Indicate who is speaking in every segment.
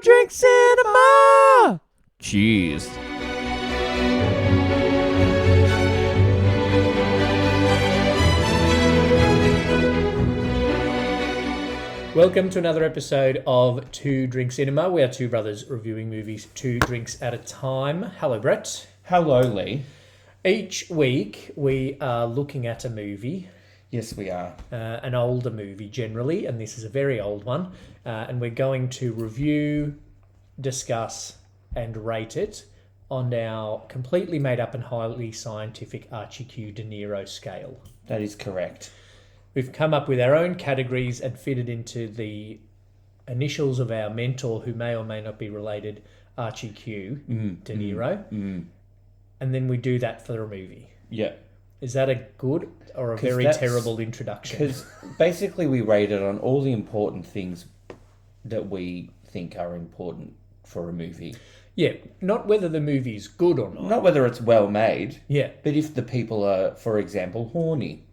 Speaker 1: Drink Cinema! Cheers. Welcome to another episode of Two Drink Cinema. We are two brothers reviewing movies 2 drinks at a time. Hello, Brett.
Speaker 2: Hello, Lee.
Speaker 1: Each week we are looking at a movie.
Speaker 2: Yes, we are.
Speaker 1: An older movie generally, and this is a very old one. And we're going to review, discuss, and rate it on our completely made up and highly scientific Archie Q De Niro scale.
Speaker 2: That is correct.
Speaker 1: We've come up with our own categories and fitted into the initials of our mentor, who may or may not be related, Archie Q De Niro. And then we do that for the movie.
Speaker 2: Yeah.
Speaker 1: Is that a good or a very terrible introduction?
Speaker 2: Because basically we rate it on all the important things that we think are important for a movie.
Speaker 1: Yeah, not whether the movie's good or not.
Speaker 2: Not whether it's well made.
Speaker 1: Yeah.
Speaker 2: But if the people are, for example, horny.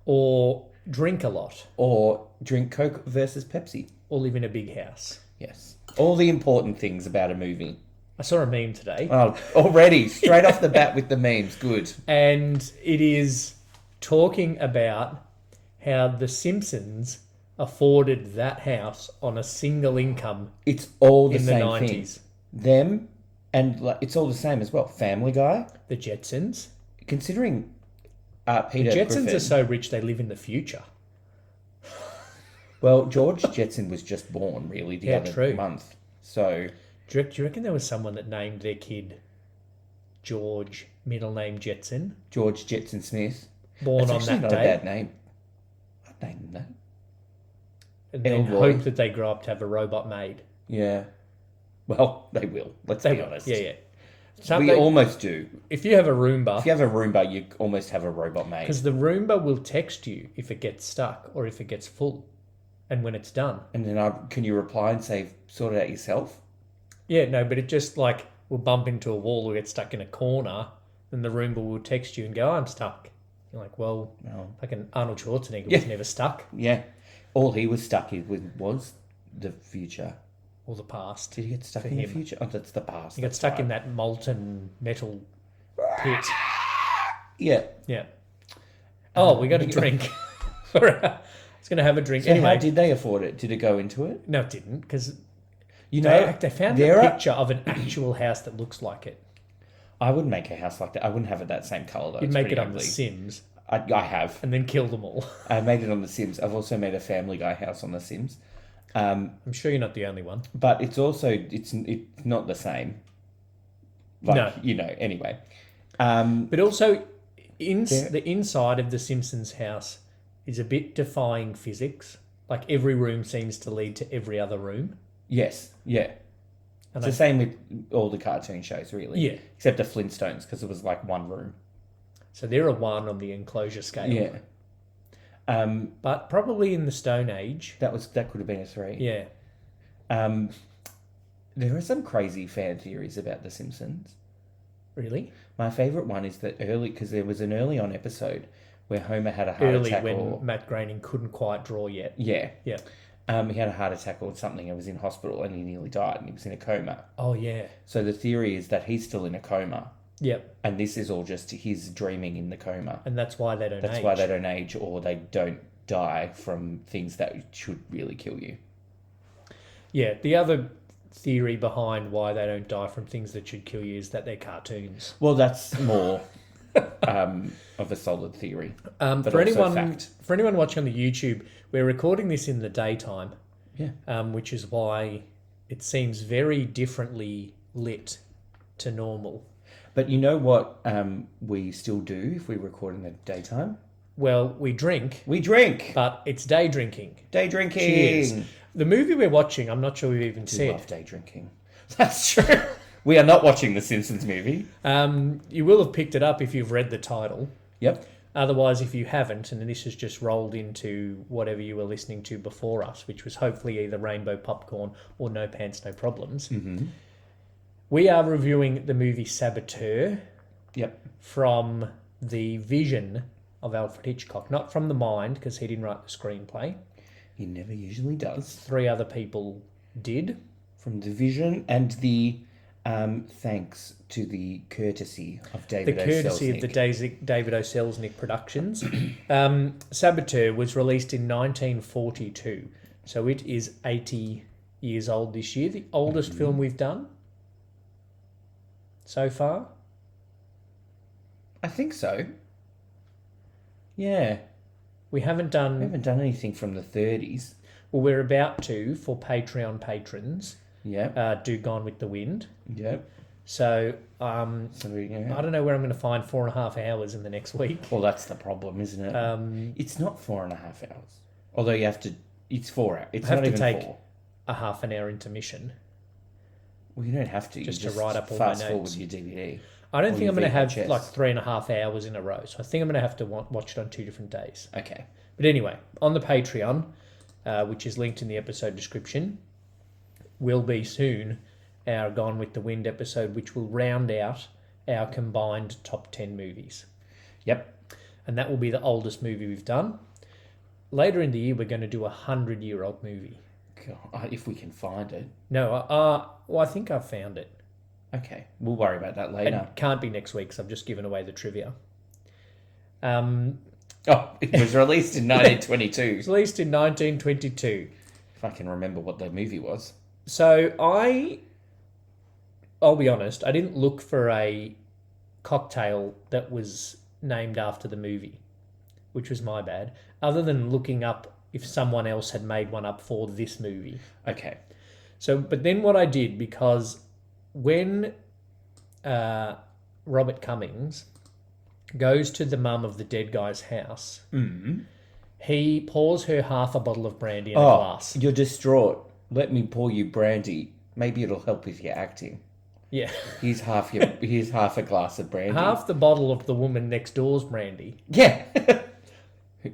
Speaker 1: Or drink a lot.
Speaker 2: Or drink Coke versus Pepsi.
Speaker 1: Or live in a big house.
Speaker 2: Yes. All the important things about a movie.
Speaker 1: I saw a meme today.
Speaker 2: Oh, already. Straight off the bat with the memes. Good.
Speaker 1: And it is talking about how The Simpsons afforded that house on a single income.
Speaker 2: It's all the
Speaker 1: in
Speaker 2: same
Speaker 1: the 90s.
Speaker 2: thing. Them, and it's all the same as well. Family Guy.
Speaker 1: The Jetsons.
Speaker 2: Considering Peter
Speaker 1: The Jetsons
Speaker 2: Griffin,
Speaker 1: are so rich they live in the future.
Speaker 2: Well, George Jetson was just born really the other month. So
Speaker 1: do you reckon there was someone that named their kid George, middle name Jetson?
Speaker 2: George Jetson Smith.
Speaker 1: Born
Speaker 2: That's
Speaker 1: on that
Speaker 2: not
Speaker 1: day.
Speaker 2: a bad name. I'd name him that.
Speaker 1: And then
Speaker 2: Elroy.
Speaker 1: hope that they grow up to have a robot made.
Speaker 2: Yeah. Well, they will. Let's be honest.
Speaker 1: Yeah.
Speaker 2: We almost do.
Speaker 1: If you have a Roomba...
Speaker 2: If you have a Roomba, you almost have a robot made.
Speaker 1: Because the Roomba will text you if it gets stuck or if it gets full and when it's done.
Speaker 2: And then can you reply and say, sort it out yourself?
Speaker 1: Yeah, no, but it just like will bump into a wall or get stuck in a corner, then the Roomba will text you and go, I'm stuck. You're like, well, fucking Arnold Schwarzenegger was never stuck.
Speaker 2: Yeah. All he was stuck with was the future.
Speaker 1: Or the past.
Speaker 2: Did he get stuck in the future? Oh, that's the past.
Speaker 1: He got stuck in that molten metal pit.
Speaker 2: Yeah.
Speaker 1: Yeah. Oh, we got a drink. I was going to have a drink.
Speaker 2: So
Speaker 1: anyway,
Speaker 2: how did they afford it? Did it go into it?
Speaker 1: No, it didn't, because
Speaker 2: you know
Speaker 1: they found a picture of an actual house that looks like it.
Speaker 2: I wouldn't make a house like that. I wouldn't have it that same colour, though.
Speaker 1: You'd make it on The Sims.
Speaker 2: I have.
Speaker 1: And then kill them all.
Speaker 2: I made it on The Sims. I've also made a Family Guy house on The Sims.
Speaker 1: I'm sure you're not the only one.
Speaker 2: But it's also, it's not the same. Like, no. Anyway.
Speaker 1: But also, the inside of the Simpsons house is a bit defying physics. Like, every room seems to lead to every other room.
Speaker 2: Yes, yeah. It's the same with all the cartoon shows, really.
Speaker 1: Yeah.
Speaker 2: Except the Flintstones, because it was like one room.
Speaker 1: So they're a 1 on the enclosure scale.
Speaker 2: Yeah.
Speaker 1: But probably in the Stone Age.
Speaker 2: That could have been a 3.
Speaker 1: Yeah.
Speaker 2: There are some crazy fan theories about The Simpsons.
Speaker 1: Really?
Speaker 2: My favourite one is that because there was an early on episode where Homer had a heart attack.
Speaker 1: When Matt Groening couldn't quite draw yet.
Speaker 2: Yeah.
Speaker 1: Yeah.
Speaker 2: He had a heart attack or something and was in hospital and he nearly died and he was in a coma.
Speaker 1: Oh, yeah.
Speaker 2: So the theory is that he's still in a coma.
Speaker 1: Yep.
Speaker 2: And this is all just his dreaming in the coma.
Speaker 1: And that's why they don't age.
Speaker 2: That's why they don't age, or they don't die from things that should really kill you. Yeah.
Speaker 1: The other theory behind why they don't die from things that should kill you is that they're cartoons.
Speaker 2: Well, that's more of a solid theory.
Speaker 1: For anyone watching on the YouTube, we're recording this in the daytime.
Speaker 2: Yeah.
Speaker 1: Which is why it seems very differently lit to normal.
Speaker 2: But you know what we still do if we record in the daytime?
Speaker 1: Well, we drink.
Speaker 2: We drink!
Speaker 1: But it's day drinking.
Speaker 2: Day drinking!
Speaker 1: Cheers. The movie we're watching, I'm not sure we've even seen.
Speaker 2: I love day drinking. That's true. We are not watching the Simpsons movie.
Speaker 1: You will have picked it up if you've read the title.
Speaker 2: Yep.
Speaker 1: Otherwise, if you haven't, and this has just rolled into whatever you were listening to before us, which was hopefully either Rainbow Popcorn or No Pants, No Problems, we are reviewing the movie Saboteur.
Speaker 2: Yep.
Speaker 1: From the vision of Alfred Hitchcock, not from the mind, because he didn't write the screenplay.
Speaker 2: He never usually does.
Speaker 1: 3 other people did.
Speaker 2: from the vision and the thanks to the courtesy of David
Speaker 1: The courtesy of the David O. Selznick Productions. Saboteur was released in 1942, so it is 80 years old this year. The oldest film we've done so far.
Speaker 2: I think so. Yeah.
Speaker 1: We haven't done...
Speaker 2: We haven't done anything from the 30s.
Speaker 1: Well, we're about to, for Patreon patrons, do Gone with the Wind.
Speaker 2: Yep.
Speaker 1: So,
Speaker 2: yeah.
Speaker 1: I don't know where I'm going to find 4.5 hours in the next week.
Speaker 2: Well, that's the problem, isn't it? It's not 4.5 hours. Although you have to... It's 4 hours. It's not even 4.
Speaker 1: Take a half an hour intermission.
Speaker 2: Well, you don't have to.
Speaker 1: Just
Speaker 2: you
Speaker 1: to write up all my notes.
Speaker 2: Fast forward your DVD.
Speaker 1: I don't think I'm going to have
Speaker 2: VHS.
Speaker 1: like 3.5 hours in a row. So I think I'm going to have to watch it on 2 different days.
Speaker 2: Okay.
Speaker 1: But anyway, on the Patreon, which is linked in the episode description, will be soon our Gone with the Wind episode, which will round out our combined top 10 movies.
Speaker 2: Yep.
Speaker 1: And that will be the oldest movie we've done. Later in the year, we're going to do a 100-year-old movie.
Speaker 2: God, if we can find it.
Speaker 1: No, well, I think I've found it.
Speaker 2: Okay, we'll worry about that later.
Speaker 1: It can't be next week, so I've just given away the trivia.
Speaker 2: It was released in 1922.
Speaker 1: It was released in 1922.
Speaker 2: If I can remember what the movie was.
Speaker 1: So I'll be honest, I didn't look for a cocktail that was named after the movie, which was my bad, other than looking up if someone else had made one up for this movie.
Speaker 2: Okay.
Speaker 1: So, but then what I did, because when Robert Cummings goes to the mum of the dead guy's house, he pours her half a bottle of brandy in a glass.
Speaker 2: You're distraught. Let me pour you brandy. Maybe it'll help with your acting.
Speaker 1: Yeah.
Speaker 2: Here's half a glass of brandy.
Speaker 1: Half the bottle of the woman next door's brandy.
Speaker 2: Yeah.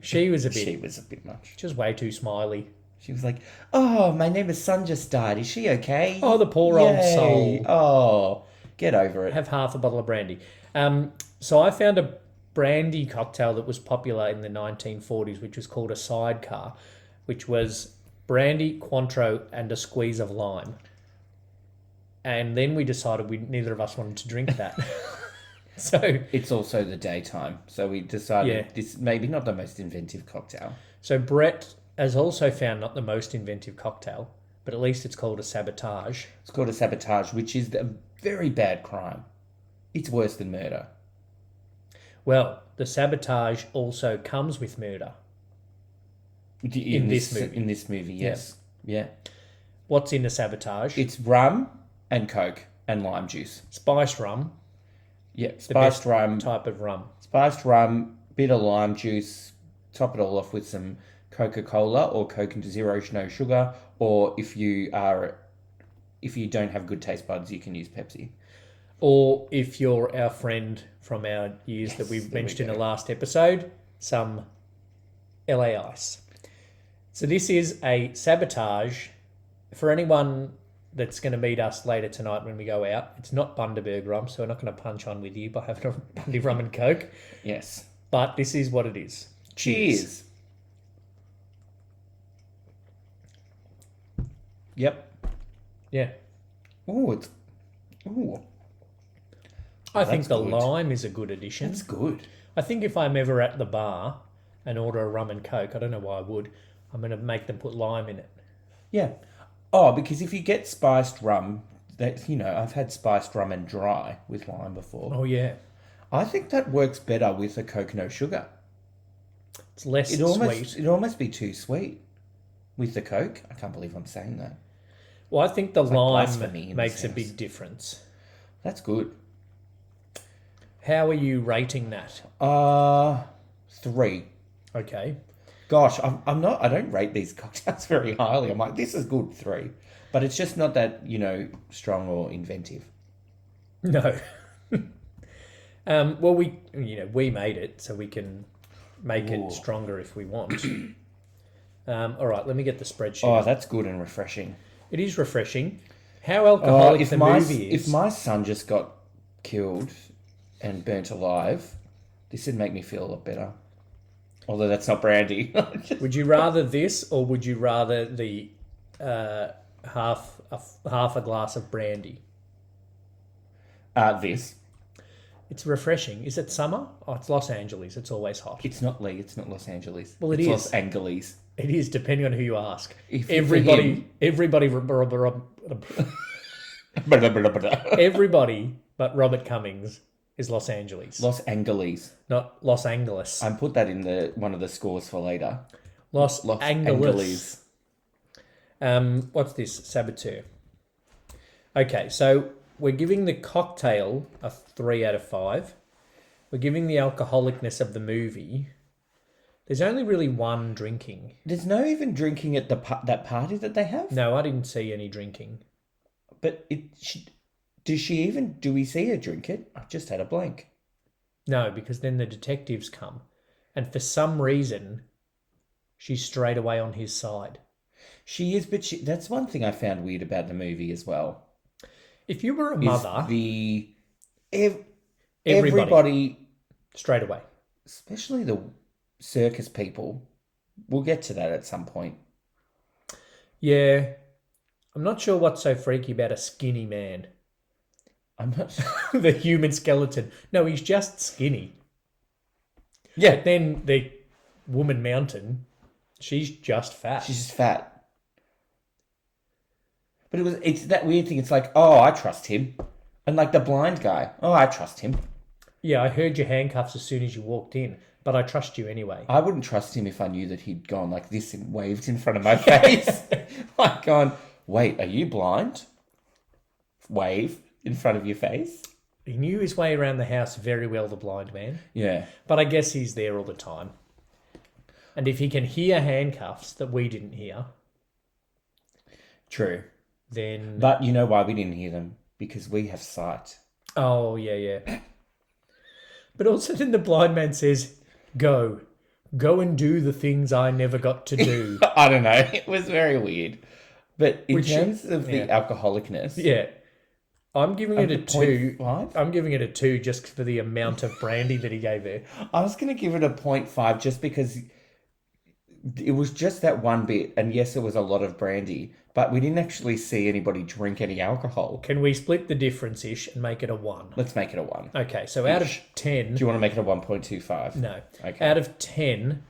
Speaker 1: She was a bit
Speaker 2: much.
Speaker 1: She was way too smiley.
Speaker 2: She was like, "Oh, my neighbour's son just died. Is she okay?"
Speaker 1: Oh, the poor old soul.
Speaker 2: Oh, get over it.
Speaker 1: Have half a bottle of brandy. So I found a brandy cocktail that was popular in the 1940s, which was called a sidecar, which was brandy, Cointreau, and a squeeze of lime. And then we decided neither of us wanted to drink that. So
Speaker 2: it's also the daytime, so we decided this maybe not the most inventive cocktail.
Speaker 1: So Brett has also found not the most inventive cocktail, but at least it's called a sabotage.
Speaker 2: It's called a sabotage, which is a very bad crime. It's worse than murder.
Speaker 1: Well, the sabotage also comes with murder. In this movie.
Speaker 2: In this movie, yes. Yeah.
Speaker 1: What's in the sabotage?
Speaker 2: It's rum and Coke and lime juice.
Speaker 1: Spiced rum.
Speaker 2: Yeah, spiced rum.
Speaker 1: Type of rum.
Speaker 2: Spiced rum, bit of lime juice, top it all off with some Coca-Cola or Coke and Zero no sugar, or if you don't have good taste buds, you can use Pepsi.
Speaker 1: Or if you're our friend from our years that we've mentioned in the last episode, some LA Ice. So this is a sabotage for anyone that's going to meet us later tonight when we go out. It's not Bundaberg rum, so we're not going to punch on with you by having a Bundy rum and Coke.
Speaker 2: Yes.
Speaker 1: But this is what it is.
Speaker 2: Cheers.
Speaker 1: Yep. Yeah.
Speaker 2: Ooh,
Speaker 1: I think the
Speaker 2: good.
Speaker 1: lime is a good addition.
Speaker 2: That's good.
Speaker 1: I think if I'm ever at the bar and order a rum and Coke, I don't know why I would, I'm going to make them put lime in it.
Speaker 2: Yeah. Oh, because if you get spiced rum, I've had spiced rum and dry with lime before.
Speaker 1: Oh, yeah.
Speaker 2: I think that works better with a Coke no sugar.
Speaker 1: It's less sweet.
Speaker 2: It'd almost be too sweet with the Coke. I can't believe I'm saying that.
Speaker 1: Well, I think the
Speaker 2: It's
Speaker 1: lime
Speaker 2: like
Speaker 1: makes a big difference.
Speaker 2: That's good.
Speaker 1: How are you rating that?
Speaker 2: 3.
Speaker 1: Okay.
Speaker 2: Gosh, I don't rate these cocktails very highly. I'm like, this is good, 3. But it's just not that, strong or inventive.
Speaker 1: No. Well, we made it, so we can make it stronger if we want. All right, let me get the spreadsheet.
Speaker 2: Oh, that's good and refreshing.
Speaker 1: It is refreshing. How alcoholic the movie is.
Speaker 2: If my son just got killed and burnt alive, this would make me feel a lot better. Although that's not brandy.
Speaker 1: Would you rather this, or would you rather the half a glass of brandy.
Speaker 2: This.
Speaker 1: It's refreshing. Is it summer? Oh, it's Los Angeles. It's always hot.
Speaker 2: It's not Lee. It's not Los Angeles.
Speaker 1: Well, it
Speaker 2: it's
Speaker 1: is.
Speaker 2: Los Angeles.
Speaker 1: It is, depending on who you ask.
Speaker 2: If
Speaker 1: Everybody but Robert Cummings is Los Angeles,
Speaker 2: Los Angeles.
Speaker 1: not Los Angeles.
Speaker 2: I put that in one of the scores for later.
Speaker 1: Los Angeles.
Speaker 2: Angeles.
Speaker 1: What's this? Saboteur. Okay, so we're giving the cocktail a 3 out of 5. We're giving the alcoholicness of the movie. There's only really one drinking.
Speaker 2: There's no even drinking at that party that they have.
Speaker 1: No, I didn't see any drinking.
Speaker 2: But do we see her drink it? I've just had a blank.
Speaker 1: No, because then the detectives come. And for some reason, she's straight away on his side.
Speaker 2: She is, but that's one thing I found weird about the movie as well.
Speaker 1: If you were a mother...
Speaker 2: Everybody...
Speaker 1: Straight away.
Speaker 2: Especially the circus people. We'll get to that at some point.
Speaker 1: Yeah. I'm not sure what's so freaky about a skinny man.
Speaker 2: I'm not sure.
Speaker 1: The human skeleton. No, he's just skinny.
Speaker 2: Yeah.
Speaker 1: But then the woman mountain, she's just fat.
Speaker 2: She's just fat. But it's that weird thing. It's like, oh, I trust him. And like the blind guy, oh, I trust him.
Speaker 1: Yeah, I heard your handcuffs as soon as you walked in, but I trust you anyway.
Speaker 2: I wouldn't trust him if I knew that he'd gone like this and waved in front of my face. Like gone, wait, are you blind? Wave in front of your face.
Speaker 1: He knew his way around the house very well, the blind man.
Speaker 2: Yeah.
Speaker 1: But I guess he's there all the time. And if he can hear handcuffs that we didn't hear...
Speaker 2: True.
Speaker 1: Then...
Speaker 2: But you know why we didn't hear them? Because we have sight.
Speaker 1: Oh, yeah. But also then the blind man says, go and do the things I never got to do.
Speaker 2: I don't know. It was very weird. But in terms of the alcoholicness...
Speaker 1: Yeah. I'm giving it a 2.
Speaker 2: 0.5?
Speaker 1: I'm giving it a 2 just for the amount of brandy that he gave her.
Speaker 2: I was going to give it a 0.5 just because it was just that one bit. And yes, it was a lot of brandy, but we didn't actually see anybody drink any alcohol.
Speaker 1: Can we split the difference-ish and make it a 1?
Speaker 2: Let's make it a 1.
Speaker 1: Okay, so out of 10...
Speaker 2: Do you want to make it a 1.25?
Speaker 1: No.
Speaker 2: Okay.
Speaker 1: Out of 10,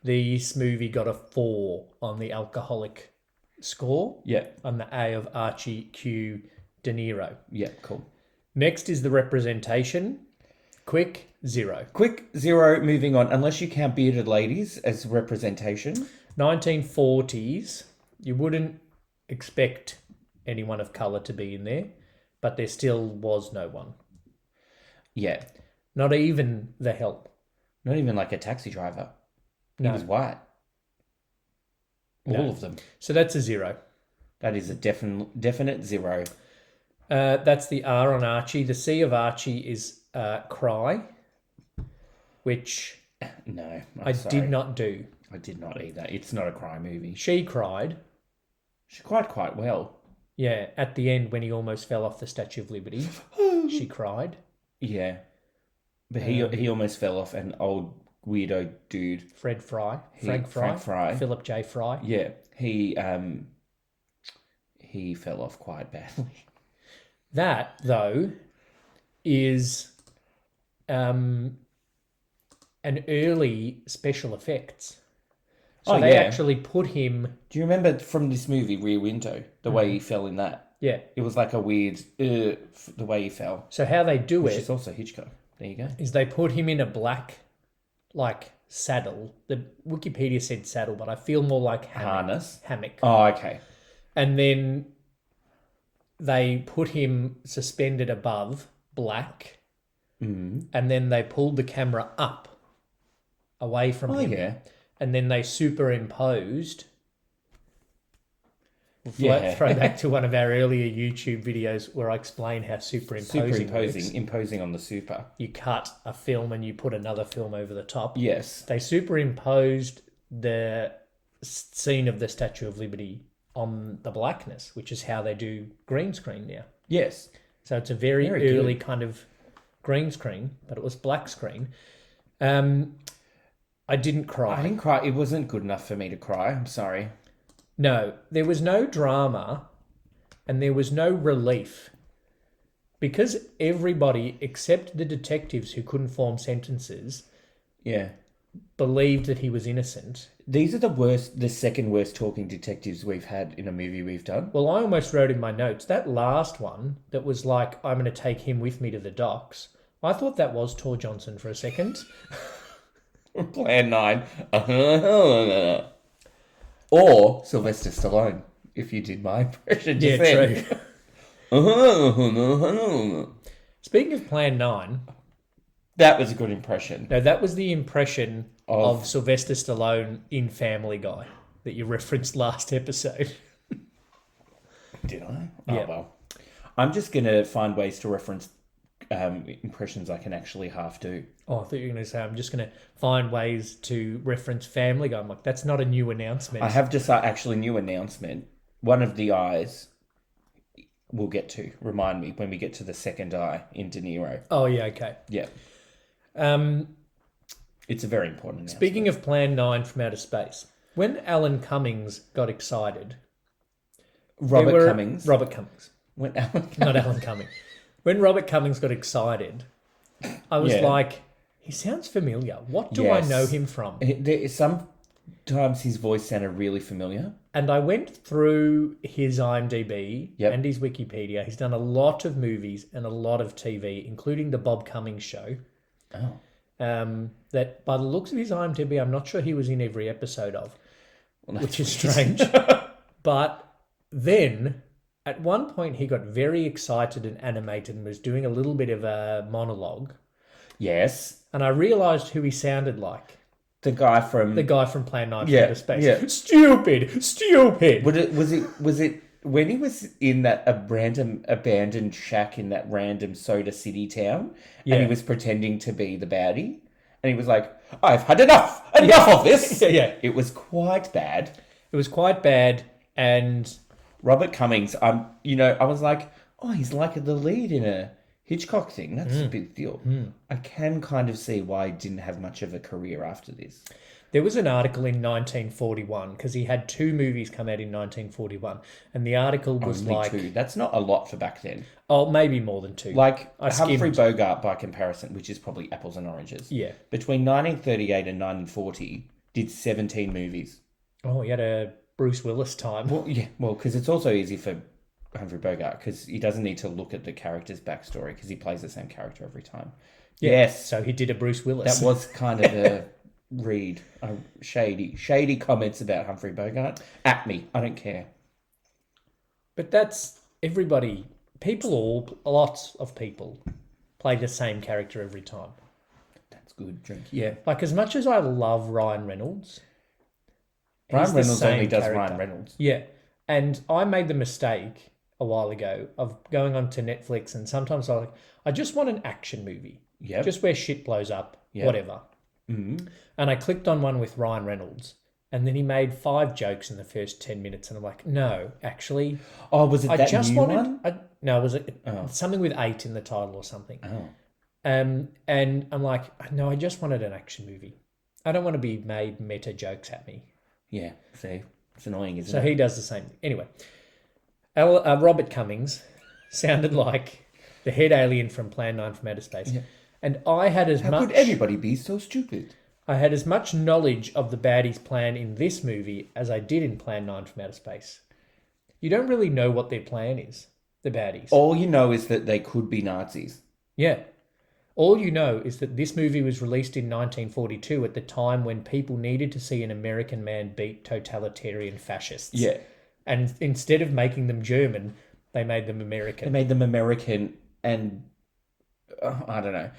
Speaker 1: this movie got a 4 on the alcoholic score.
Speaker 2: Yeah.
Speaker 1: On the A of Archie Q De Niro.
Speaker 2: Yeah, cool.
Speaker 1: Next is the representation. Quick, 0.
Speaker 2: Quick, 0, moving on. Unless you count bearded ladies as representation.
Speaker 1: 1940s. You wouldn't expect anyone of colour to be in there, but there still was no one.
Speaker 2: Yeah.
Speaker 1: Not even the help.
Speaker 2: Not even like a taxi driver.
Speaker 1: No.
Speaker 2: He was white. All of them.
Speaker 1: So that's a 0.
Speaker 2: That is a definite 0.
Speaker 1: That's the R on Archie. The C of Archie is cry, which
Speaker 2: No,
Speaker 1: I did not do.
Speaker 2: I did not either. It's not a cry movie.
Speaker 1: She cried.
Speaker 2: She cried quite well.
Speaker 1: Yeah, at the end when he almost fell off the Statue of Liberty, she cried.
Speaker 2: Yeah. But he almost fell off, an old weirdo dude.
Speaker 1: Fred Fry.
Speaker 2: Frank Fry.
Speaker 1: Philip J. Fry.
Speaker 2: Yeah. He fell off quite badly.
Speaker 1: That, though, is an early special effects. So they actually put him...
Speaker 2: Do you remember from this movie, Rear Window, the way he fell in that?
Speaker 1: Yeah.
Speaker 2: It was like a weird... the way he fell.
Speaker 1: So how they do
Speaker 2: Which
Speaker 1: it...
Speaker 2: is also Hitchcock. There you go.
Speaker 1: Is they put him in a black, like, saddle. The Wikipedia said saddle, but I feel more like hammock.
Speaker 2: Harness?
Speaker 1: Hammock.
Speaker 2: Oh, okay.
Speaker 1: And then they put him suspended above, black, and then they pulled the camera up, away from him.
Speaker 2: Yeah.
Speaker 1: And then they superimposed. We'll throw back to one of our earlier YouTube videos where I explain how superimposing works.
Speaker 2: Imposing on the super.
Speaker 1: You cut a film and you put another film over the top.
Speaker 2: Yes.
Speaker 1: They superimposed the scene of the Statue of Liberty on the blackness, which is how they do green screen now.
Speaker 2: Yes.
Speaker 1: So it's a very early kind of green screen, but it was black screen. I didn't cry.
Speaker 2: I didn't cry. It wasn't good enough for me to cry. I'm sorry.
Speaker 1: No, there was no drama and there was no relief. Because everybody, except the detectives who couldn't form sentences,
Speaker 2: Yeah.
Speaker 1: believed that he was innocent.
Speaker 2: These are the second worst talking detectives we've had in a movie we've done.
Speaker 1: Well, I almost wrote in my notes, that last one that was like, I'm going to take him with me to the docks. I thought that was Tor Johnson for a second.
Speaker 2: Plan 9. Or Sylvester Stallone, if you did my impression just then.
Speaker 1: True. Speaking of Plan 9...
Speaker 2: That was a good impression.
Speaker 1: No, that was the impression of Sylvester Stallone in Family Guy that you referenced last episode.
Speaker 2: Did I?
Speaker 1: Yeah.
Speaker 2: Oh, well. I'm just going to find ways to reference impressions I can actually half do.
Speaker 1: Oh, I thought you were going to say, I'm just going to find ways to reference Family Guy. I'm like, that's not a new announcement.
Speaker 2: I have just actually new announcement. One of the eyes we'll get to. Remind me when we get to the second eye in De Niro.
Speaker 1: Oh, yeah, okay.
Speaker 2: Yeah. It's a very important announcement.
Speaker 1: Speaking of Plan 9 from Outer Space, when Alan Cummings got excited...
Speaker 2: Robert Cummings.
Speaker 1: When Alan Not Alan Cummings. When Robert Cummings got excited, I was like, he sounds familiar. What do I know him from?
Speaker 2: Sometimes his voice sounded really familiar.
Speaker 1: And I went through his IMDb and his Wikipedia. He's done a lot of movies and a lot of TV, including the Bob Cummings Show.
Speaker 2: Oh.
Speaker 1: That by the looks of his IMDb, I'm not sure he was in every episode of, which is strange. But then, at one point, he got very excited and animated and was doing a little bit of a monologue.
Speaker 2: Yes.
Speaker 1: And I realised who he sounded like.
Speaker 2: The guy from
Speaker 1: Plan 9 from Outer Space.
Speaker 2: Yeah.
Speaker 1: Stupid.
Speaker 2: Was it when he was in that random abandoned shack in that random Soda City town, and he was pretending to be the baddie, and he was like, "I've had enough of this."
Speaker 1: Yeah.
Speaker 2: It was quite bad.
Speaker 1: It was quite bad, and
Speaker 2: Robert Cummings, I was like, "Oh, he's like the lead in a Hitchcock thing. That's a big deal." I can kind of see why he didn't have much of a career after this.
Speaker 1: There was an article in 1941, because he had 2 movies come out in 1941, and the article was
Speaker 2: Only
Speaker 1: like...
Speaker 2: 2. That's not a lot for back then.
Speaker 1: Oh, maybe more than 2.
Speaker 2: Like Humphrey Bogart, by comparison, which is probably apples and oranges.
Speaker 1: Yeah.
Speaker 2: Between 1938 and 1940, did 17 movies.
Speaker 1: Oh, he had a Bruce Willis time.
Speaker 2: Well, yeah. Well, because it's also easy for Humphrey Bogart, because he doesn't need to look at the character's backstory, because he plays the same character every time.
Speaker 1: Yeah,
Speaker 2: yes.
Speaker 1: So he did a Bruce Willis.
Speaker 2: That was kind of a read. Shady comments about Humphrey Bogart. At me. I don't care.
Speaker 1: But that's everybody. Lots of people play the same character every time.
Speaker 2: That's good, drink. Yeah.
Speaker 1: Like, as much as I love Ryan Reynolds...
Speaker 2: Ryan Reynolds only does
Speaker 1: character.
Speaker 2: Ryan Reynolds.
Speaker 1: Yeah. And I made the mistake a while ago of going onto Netflix, and sometimes I just want an action movie.
Speaker 2: Yeah.
Speaker 1: Just where shit blows up, whatever.
Speaker 2: Mm-hmm.
Speaker 1: And I clicked on one with Ryan Reynolds, and then he made 5 jokes in the first 10 minutes, and I'm like, no, actually...
Speaker 2: Oh, was it that new one?
Speaker 1: No, was it something with 8 in the title or something?
Speaker 2: Oh.
Speaker 1: And I'm like, no, I just wanted an action movie. I don't want to be made meta jokes at me.
Speaker 2: Yeah, see, it's annoying, isn't it?
Speaker 1: So he does the same. Anyway, Robert Cummings sounded like the head alien from Plan 9 from Outer Space. Yeah. And I had
Speaker 2: How could anybody be so stupid?
Speaker 1: I had as much knowledge of the baddies' plan in this movie as I did in Plan 9 from Outer Space. You don't really know what their plan is, the baddies.
Speaker 2: All you know is that they could be Nazis.
Speaker 1: Yeah. All you know is that this movie was released in 1942 at the time when people needed to see an American man beat totalitarian fascists. Yeah. And instead of making them German, they made them American.
Speaker 2: They made them American, and I don't know.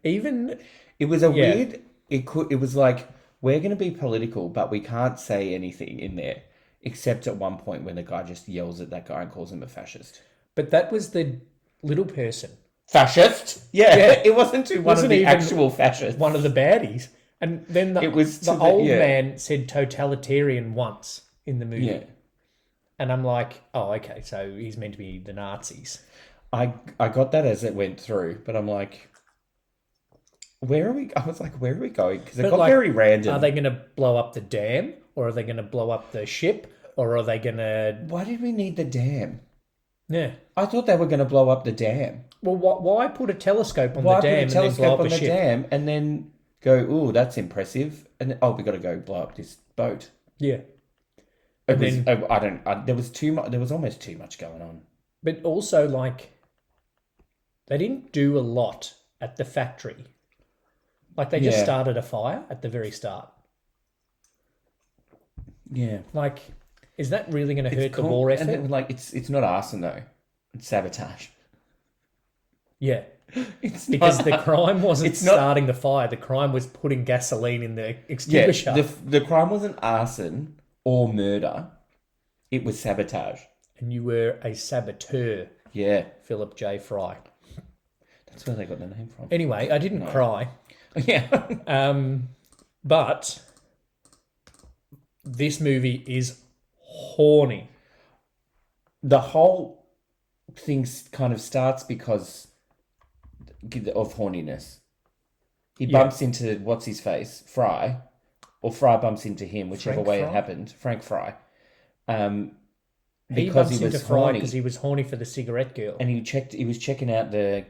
Speaker 2: It was a weird... It was like, we're going to be political, but we can't say anything in there, except at one point when the guy just yells at that guy and calls him a fascist.
Speaker 1: But that was the little person.
Speaker 2: Fascist? Yeah. It wasn't one of the actual fascists.
Speaker 1: One of the baddies. And then the old man said totalitarian once in the movie. Yeah. And I'm like, oh, okay, so he's meant to be the Nazis.
Speaker 2: I got that as it went through, but I'm like, where are we? I was like, where are we going? Because it got very random.
Speaker 1: Are they going to blow up the dam, or are they going to blow up the ship, Or are they going to...
Speaker 2: Why did we need the dam?
Speaker 1: Yeah.
Speaker 2: I thought they were going to blow up the dam.
Speaker 1: Well, why put a telescope on
Speaker 2: Why
Speaker 1: the dam
Speaker 2: put a
Speaker 1: and then blow
Speaker 2: telescope
Speaker 1: up
Speaker 2: on
Speaker 1: a
Speaker 2: the
Speaker 1: ship?
Speaker 2: dam and then go, ooh, that's impressive. And then, we got to go blow up this boat.
Speaker 1: Yeah.
Speaker 2: There was too much. There was almost too much going on.
Speaker 1: But also, like, they didn't do a lot at the factory. Like, they just started a fire at the very start.
Speaker 2: Yeah.
Speaker 1: Like, is that really going to hurt the war effort?
Speaker 2: And then, it's not arson though. It's sabotage.
Speaker 1: Yeah.
Speaker 2: It's
Speaker 1: because
Speaker 2: not,
Speaker 1: the crime wasn't starting the fire. The crime was putting gasoline in the extinguisher.
Speaker 2: Yeah, the crime wasn't arson or murder. It was sabotage.
Speaker 1: And you were a saboteur.
Speaker 2: Yeah.
Speaker 1: Philip J. Fry.
Speaker 2: That's where they got the name from.
Speaker 1: Anyway, I didn't cry.
Speaker 2: Yeah.
Speaker 1: But this movie is horny.
Speaker 2: The whole thing kind of starts because of horniness. He bumps into what's his face, Fry, or Fry bumps into him, whichever way it happened. Frank Fry.
Speaker 1: He bumps into Fry because he was horny for the cigarette girl,
Speaker 2: and he was checking out the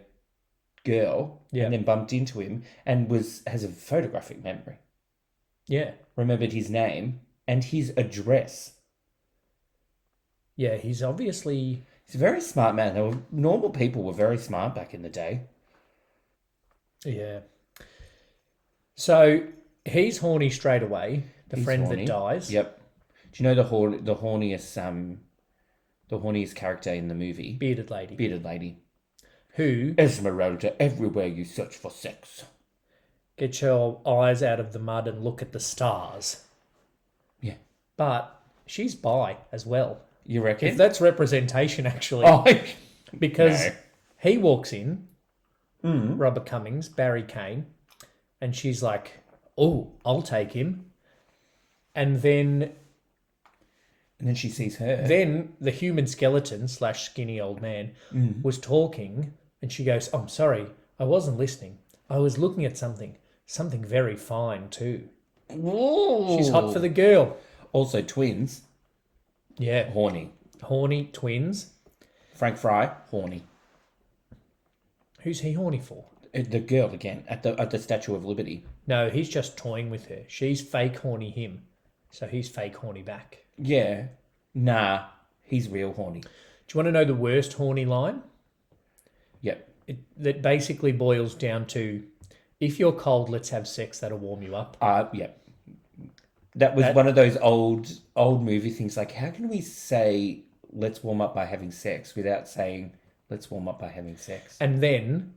Speaker 2: girl, and then bumped into him, and has a photographic memory.
Speaker 1: Yeah,
Speaker 2: remembered his name and his address.
Speaker 1: Yeah, he's obviously...
Speaker 2: He's a very smart man. Normal people were very smart back in the day.
Speaker 1: Yeah. So he's horny straight away. He's friend horny. That dies.
Speaker 2: Yep. Do you know the horniest character in the movie?
Speaker 1: Bearded lady. Who?
Speaker 2: Esmeralda, everywhere you search for sex.
Speaker 1: Get your eyes out of the mud and look at the stars.
Speaker 2: Yeah.
Speaker 1: But she's bi as well.
Speaker 2: You reckon?
Speaker 1: If that's representation, actually. Because he walks in, Robert Cummings, Barry Kane, and she's like, oh, I'll take him. And then
Speaker 2: she sees her.
Speaker 1: Then the human skeleton / skinny old man was talking, and she goes, I'm sorry, I wasn't listening. I was looking at something very fine too.
Speaker 2: Whoa.
Speaker 1: She's hot for the girl.
Speaker 2: Also twins.
Speaker 1: Yeah.
Speaker 2: Horny
Speaker 1: twins.
Speaker 2: Frank Fry, horny.
Speaker 1: Who's he horny for?
Speaker 2: The girl again, at the Statue of Liberty.
Speaker 1: No, he's just toying with her. She's fake horny him, so he's fake horny back.
Speaker 2: Yeah. Nah, he's real horny.
Speaker 1: Do you want to know the worst horny line?
Speaker 2: Yep.
Speaker 1: That basically boils down to, if you're cold, let's have sex, that'll warm you up.
Speaker 2: Yep. That was one of those old movie things. Like, how can we say let's warm up by having sex without saying let's warm up by having sex?
Speaker 1: And then,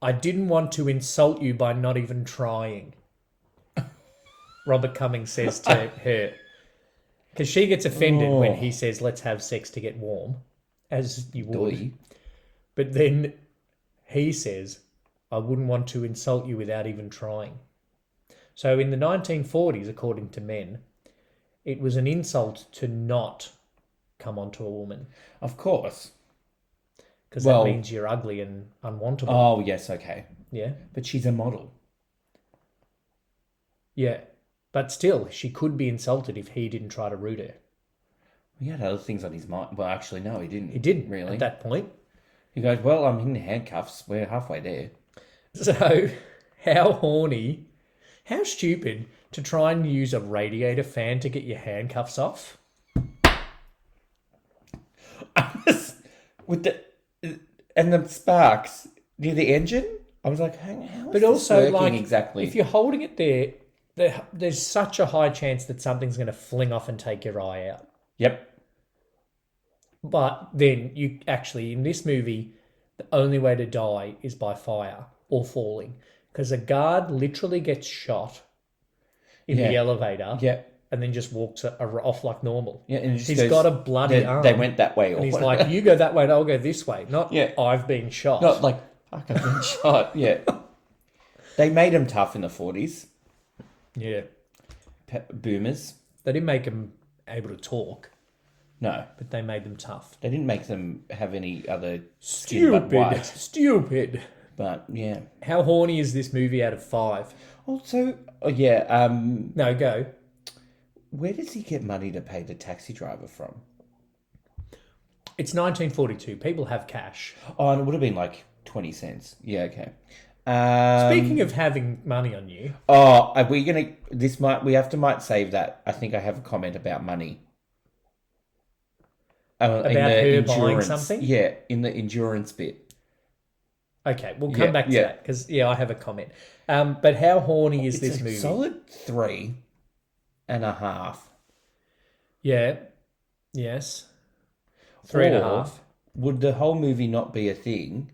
Speaker 1: I didn't want to insult you by not even trying. Robert Cummings says to her, because she gets offended when he says let's have sex to get warm, as you would. But then he says, I wouldn't want to insult you without even trying. So in the 1940s, according to men, it was an insult to not come onto a woman.
Speaker 2: Of course.
Speaker 1: Because that means you're ugly and unwantable.
Speaker 2: Oh, yes, okay.
Speaker 1: Yeah.
Speaker 2: But she's a model.
Speaker 1: Yeah. But still, she could be insulted if he didn't try to root her.
Speaker 2: He had other things on his mind. Well, actually, no, he didn't.
Speaker 1: He didn't,
Speaker 2: really.
Speaker 1: At that point.
Speaker 2: He goes, well, I'm in handcuffs. We're halfway there.
Speaker 1: So, how horny... How stupid to try and use a radiator fan to get your handcuffs off.
Speaker 2: With the sparks near the engine, I was like, how is
Speaker 1: but also,
Speaker 2: this working exactly?
Speaker 1: If you're holding it there's such a high chance that something's going to fling off and take your eye out.
Speaker 2: Yep.
Speaker 1: But then you actually, in this movie, the only way to die is by fire or falling. Because a guard literally gets shot in the elevator and then just walks off like normal.
Speaker 2: Yeah, and
Speaker 1: he's got a bloody arm.
Speaker 2: They went that way.
Speaker 1: And he's like, you go that way and I'll go this way. Not I've been shot.
Speaker 2: Not like, fuck, I've been shot. Yeah. They made him tough in the 40s.
Speaker 1: Yeah.
Speaker 2: Boomers.
Speaker 1: They didn't make them able to talk.
Speaker 2: No.
Speaker 1: But they made them tough.
Speaker 2: They didn't make them have any other skin but white.
Speaker 1: Stupid.
Speaker 2: But, yeah.
Speaker 1: How horny is this movie out of 5?
Speaker 2: Also, No,
Speaker 1: go.
Speaker 2: Where does he get money to pay the taxi driver from?
Speaker 1: It's 1942. People have cash.
Speaker 2: Oh, and it would have been like 20 cents. Yeah, okay.
Speaker 1: Speaking of having money on you,
Speaker 2: Oh, are we gonna? Might save that. I think I have a comment about money. In
Speaker 1: about
Speaker 2: the
Speaker 1: her buying
Speaker 2: endurance,
Speaker 1: something.
Speaker 2: yeah, in the endurance bit.
Speaker 1: Okay, we'll come back to
Speaker 2: yeah.
Speaker 1: that because I have a comment. But how horny is
Speaker 2: It's
Speaker 1: this
Speaker 2: a
Speaker 1: movie?
Speaker 2: solid 3.5.
Speaker 1: Yeah. Yes. 3.5.
Speaker 2: Would the whole movie not be a thing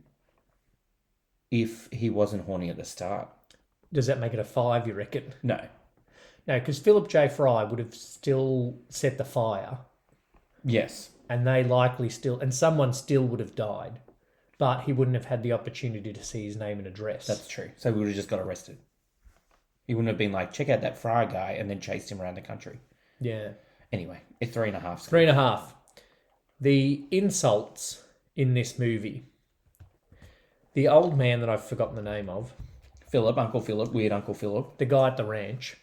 Speaker 2: if he wasn't horny at the start?
Speaker 1: Does that make it a 5, you reckon?
Speaker 2: No.
Speaker 1: No, because Philip J. Fry would have still set the fire.
Speaker 2: Yes.
Speaker 1: And they likely still... And someone still would have died. But he wouldn't have had the opportunity to see his name and address.
Speaker 2: That's true. So we would have just got arrested. He wouldn't have been like, check out that Fry guy, and then chased him around the country.
Speaker 1: Yeah.
Speaker 2: Anyway, it's 3.5.
Speaker 1: 3.5. The insults in this movie. The old man that I've forgotten the name of.
Speaker 2: Uncle Philip, weird Uncle Philip.
Speaker 1: The guy at the ranch.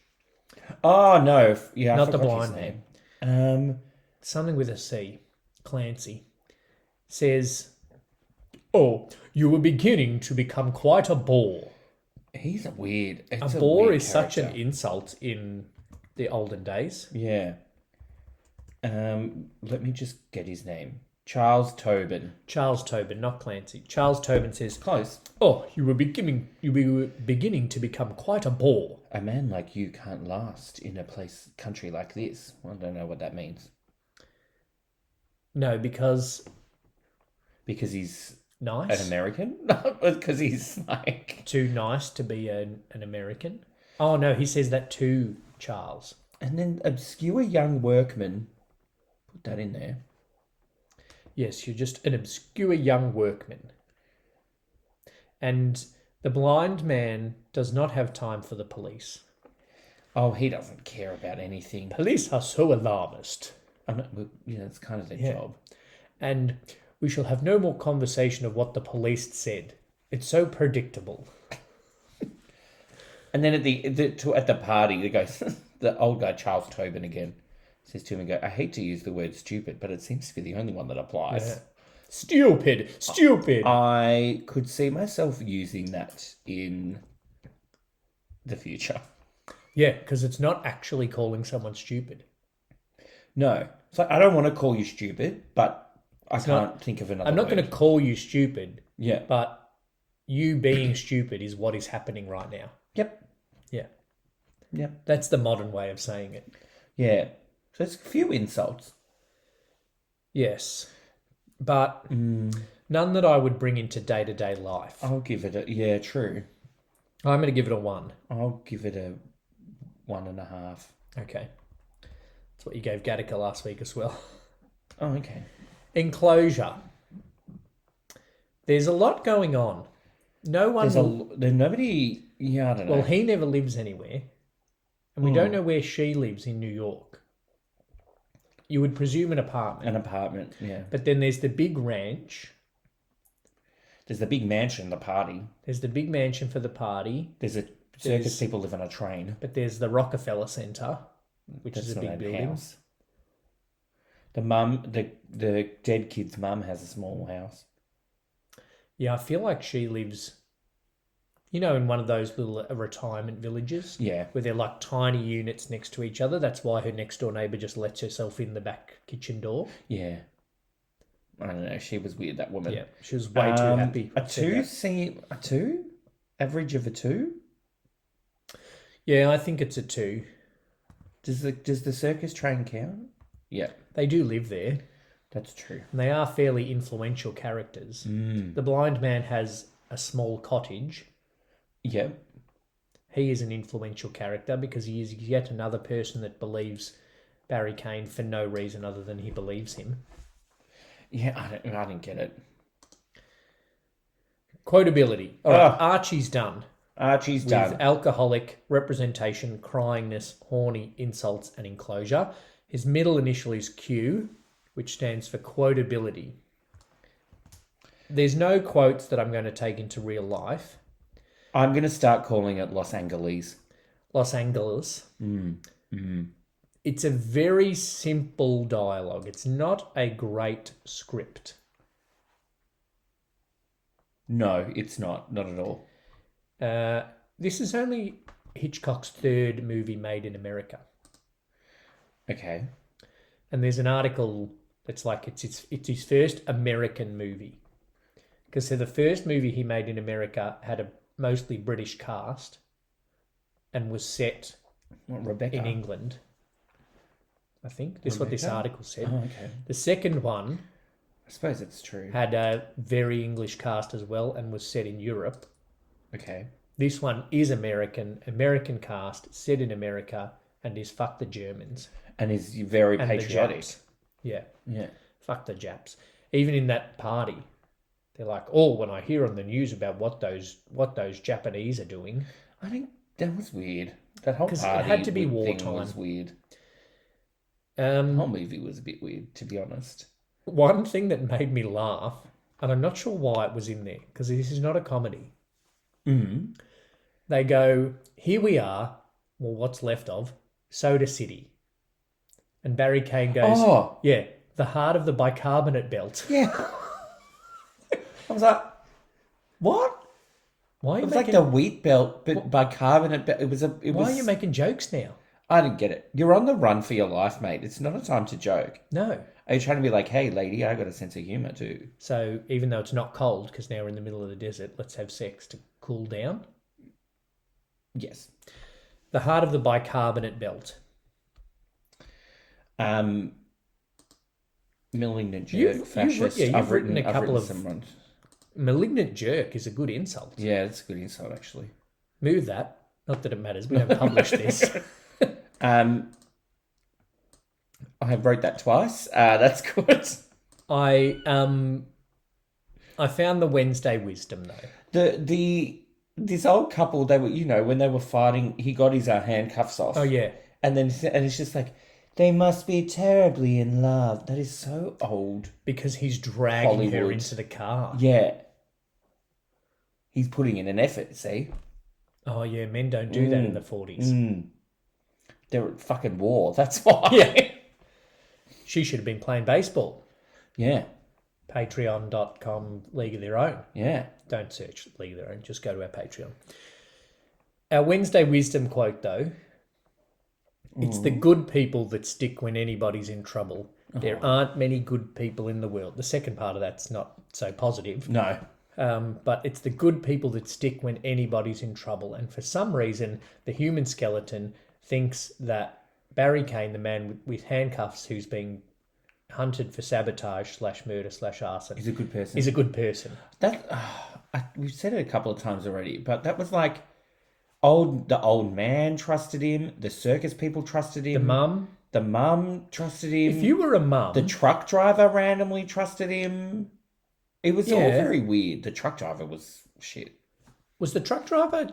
Speaker 2: Oh, no. Yeah,
Speaker 1: Not
Speaker 2: I
Speaker 1: the
Speaker 2: forgot his
Speaker 1: blind
Speaker 2: name.
Speaker 1: Something with a C. Clancy. Says, "Oh, you were beginning to become quite a bore."
Speaker 2: He's a weird...
Speaker 1: A bore is such an insult in the olden days.
Speaker 2: Yeah. Let me just get his name. Charles Tobin.
Speaker 1: Charles Tobin, not Clancy. Charles Tobin says,
Speaker 2: Close.
Speaker 1: "Oh, you were beginning to become quite a bore."
Speaker 2: A man like you can't last in a country like this. I don't know what that means.
Speaker 1: No, because
Speaker 2: he's
Speaker 1: nice.
Speaker 2: An American? No, because he's like...
Speaker 1: Too nice to be an American. Oh, no, he says that to Charles.
Speaker 2: And then obscure young workman. Put that in there.
Speaker 1: Yes, you're just an obscure young workman. And the blind man does not have time for the police.
Speaker 2: Oh, he doesn't care about anything.
Speaker 1: Police are so alarmist.
Speaker 2: It's kind of their job.
Speaker 1: And we shall have no more conversation of what the police said. It's so predictable.
Speaker 2: And then at the party, the old guy, Charles Tobin again, says to him, I hate to use the word stupid, but it seems to be the only one that applies.
Speaker 1: Yeah. Stupid.
Speaker 2: I could see myself using that in the future.
Speaker 1: Yeah, because it's not actually calling someone stupid.
Speaker 2: No. It's like, I don't want to call you stupid, but I can't think of another
Speaker 1: I'm not
Speaker 2: word.
Speaker 1: going to call you stupid.
Speaker 2: Yeah.
Speaker 1: But you being stupid is what is happening right now.
Speaker 2: Yep.
Speaker 1: Yeah.
Speaker 2: Yep.
Speaker 1: That's the modern way of saying it.
Speaker 2: Yeah. So it's a few insults.
Speaker 1: Yes. But none that I would bring into day-to-day life.
Speaker 2: I'll give it yeah, true.
Speaker 1: I'm going to give it a 1.
Speaker 2: I'll give it a 1.5.
Speaker 1: Okay. That's what you gave Gattaca last week as well.
Speaker 2: Oh, okay.
Speaker 1: Enclosure. There's a lot going on.
Speaker 2: There's nobody... Yeah, I don't know.
Speaker 1: Well, he never lives anywhere. And we don't know where she lives in New York. You would presume an apartment.
Speaker 2: An apartment, yeah.
Speaker 1: But then there's the big ranch.
Speaker 2: There's the big mansion, the party.
Speaker 1: There's the big mansion for the party.
Speaker 2: There's a circus people live on a train.
Speaker 1: But there's the Rockefeller Center, which is a big building.
Speaker 2: House. The mum, the dead kid's mum has a small house.
Speaker 1: Yeah, I feel like she lives, in one of those little retirement villages.
Speaker 2: Yeah.
Speaker 1: Where they're like tiny units next to each other. That's why her next door neighbour just lets herself in the back kitchen door.
Speaker 2: Yeah. I don't know. She was weird, that woman.
Speaker 1: Yeah, she was way too happy.
Speaker 2: A 2? Average of a 2?
Speaker 1: Yeah, I think it's a 2.
Speaker 2: Does the circus train count? Yeah.
Speaker 1: They do live there.
Speaker 2: That's true.
Speaker 1: And they are fairly influential characters. The blind man has a small cottage.
Speaker 2: Yep.
Speaker 1: He is an influential character because he is yet another person that believes Barry Kane for no reason other than he believes him.
Speaker 2: Yeah, I didn't get it.
Speaker 1: Quotability. All right, Archie's done.
Speaker 2: Archie's done.
Speaker 1: With alcoholic, representation, cryingness, horny, insults, and enclosure. His middle initial is Q, which stands for quotability. There's no quotes that I'm going to take into real life.
Speaker 2: I'm going to start calling it Los Angeles.
Speaker 1: Los Angeles. It's a very simple dialogue. It's not a great script.
Speaker 2: No, it's not. Not at all.
Speaker 1: This is only Hitchcock's third movie made in America.
Speaker 2: Okay.
Speaker 1: And there's an article that's like it's his first American movie. Because so the first movie he made in America had a mostly British cast and was set
Speaker 2: Rebecca?
Speaker 1: in England. I think that's what this
Speaker 2: Rebecca?
Speaker 1: article said.
Speaker 2: Oh, okay.
Speaker 1: The second one
Speaker 2: I suppose it's true.
Speaker 1: had a very English cast as well and was set in Europe.
Speaker 2: Okay.
Speaker 1: This one is American cast, set in America, and is fuck the Germans.
Speaker 2: And is very
Speaker 1: And
Speaker 2: patriotic.
Speaker 1: the Japs. Yeah.
Speaker 2: Yeah.
Speaker 1: Fuck the Japs. Even in that party, they're like, oh, when I hear on the news about what those Japanese are doing.
Speaker 2: I think that was weird. That whole
Speaker 1: 'Cause it
Speaker 2: party
Speaker 1: had to be
Speaker 2: thing
Speaker 1: wartime.
Speaker 2: was weird. The whole
Speaker 1: Um,
Speaker 2: movie was a bit weird, to be honest.
Speaker 1: one thing that made me laugh, and I'm not sure why it was in there, because this is not a comedy.
Speaker 2: Mm.
Speaker 1: They go, here we are, well, what's left of, Soda City. And Barry Kane goes,
Speaker 2: Oh.
Speaker 1: yeah, the heart of the bicarbonate belt.
Speaker 2: Yeah. I was like, what?
Speaker 1: Why are
Speaker 2: It
Speaker 1: you
Speaker 2: was
Speaker 1: making,
Speaker 2: like the wheat belt, but bicarbonate belt.
Speaker 1: why are you making jokes now?
Speaker 2: I didn't get it. You're on the run for your life, mate. It's not a time to joke.
Speaker 1: No.
Speaker 2: Are you trying to be like, hey, lady, I got a sense of humour too?
Speaker 1: So even though it's not cold, because now we're in the middle of the desert, let's have sex to cool down.
Speaker 2: Yes.
Speaker 1: The heart of the bicarbonate belt.
Speaker 2: Malignant jerk,
Speaker 1: You've
Speaker 2: fascist.
Speaker 1: you've written a couple of-
Speaker 2: some ones.
Speaker 1: Malignant jerk is a good insult.
Speaker 2: Yeah, it's a good insult, actually.
Speaker 1: Move that. Not that it matters. We don't publish this.
Speaker 2: I wrote that twice. That's good.
Speaker 1: I found the Wednesday wisdom though.
Speaker 2: This old couple, they were, when they were fighting, he got his handcuffs off.
Speaker 1: Oh yeah.
Speaker 2: And it's just like, they must be terribly in love. That is so old.
Speaker 1: Because he's dragging her
Speaker 2: Hollywood.
Speaker 1: into the car.
Speaker 2: Yeah. He's putting in an effort, see?
Speaker 1: Oh yeah, men don't do that in the 40s.
Speaker 2: They're at fucking war. That's why.
Speaker 1: Yeah. She should have been playing baseball.
Speaker 2: Yeah.
Speaker 1: Patreon.com League of Their Own.
Speaker 2: Yeah.
Speaker 1: Don't search League of Their Own. Just go to our Patreon. Our Wednesday wisdom quote, though, it's the good people that stick when anybody's in trouble. There aren't many good people in the world. The second part of that's not so positive.
Speaker 2: No.
Speaker 1: But it's the good people that stick when anybody's in trouble. And for some reason, the human skeleton thinks that Barry Kane, the man with handcuffs who's being hunted for sabotage / murder / arson,
Speaker 2: He's a good person.
Speaker 1: is a good person.
Speaker 2: We've said it a couple of times already, but that was like the old man trusted him, the circus people trusted him,
Speaker 1: The
Speaker 2: mum trusted him.
Speaker 1: if you were a mum,
Speaker 2: The truck driver randomly trusted him. It was all very weird. The truck driver was shit.
Speaker 1: was the truck driver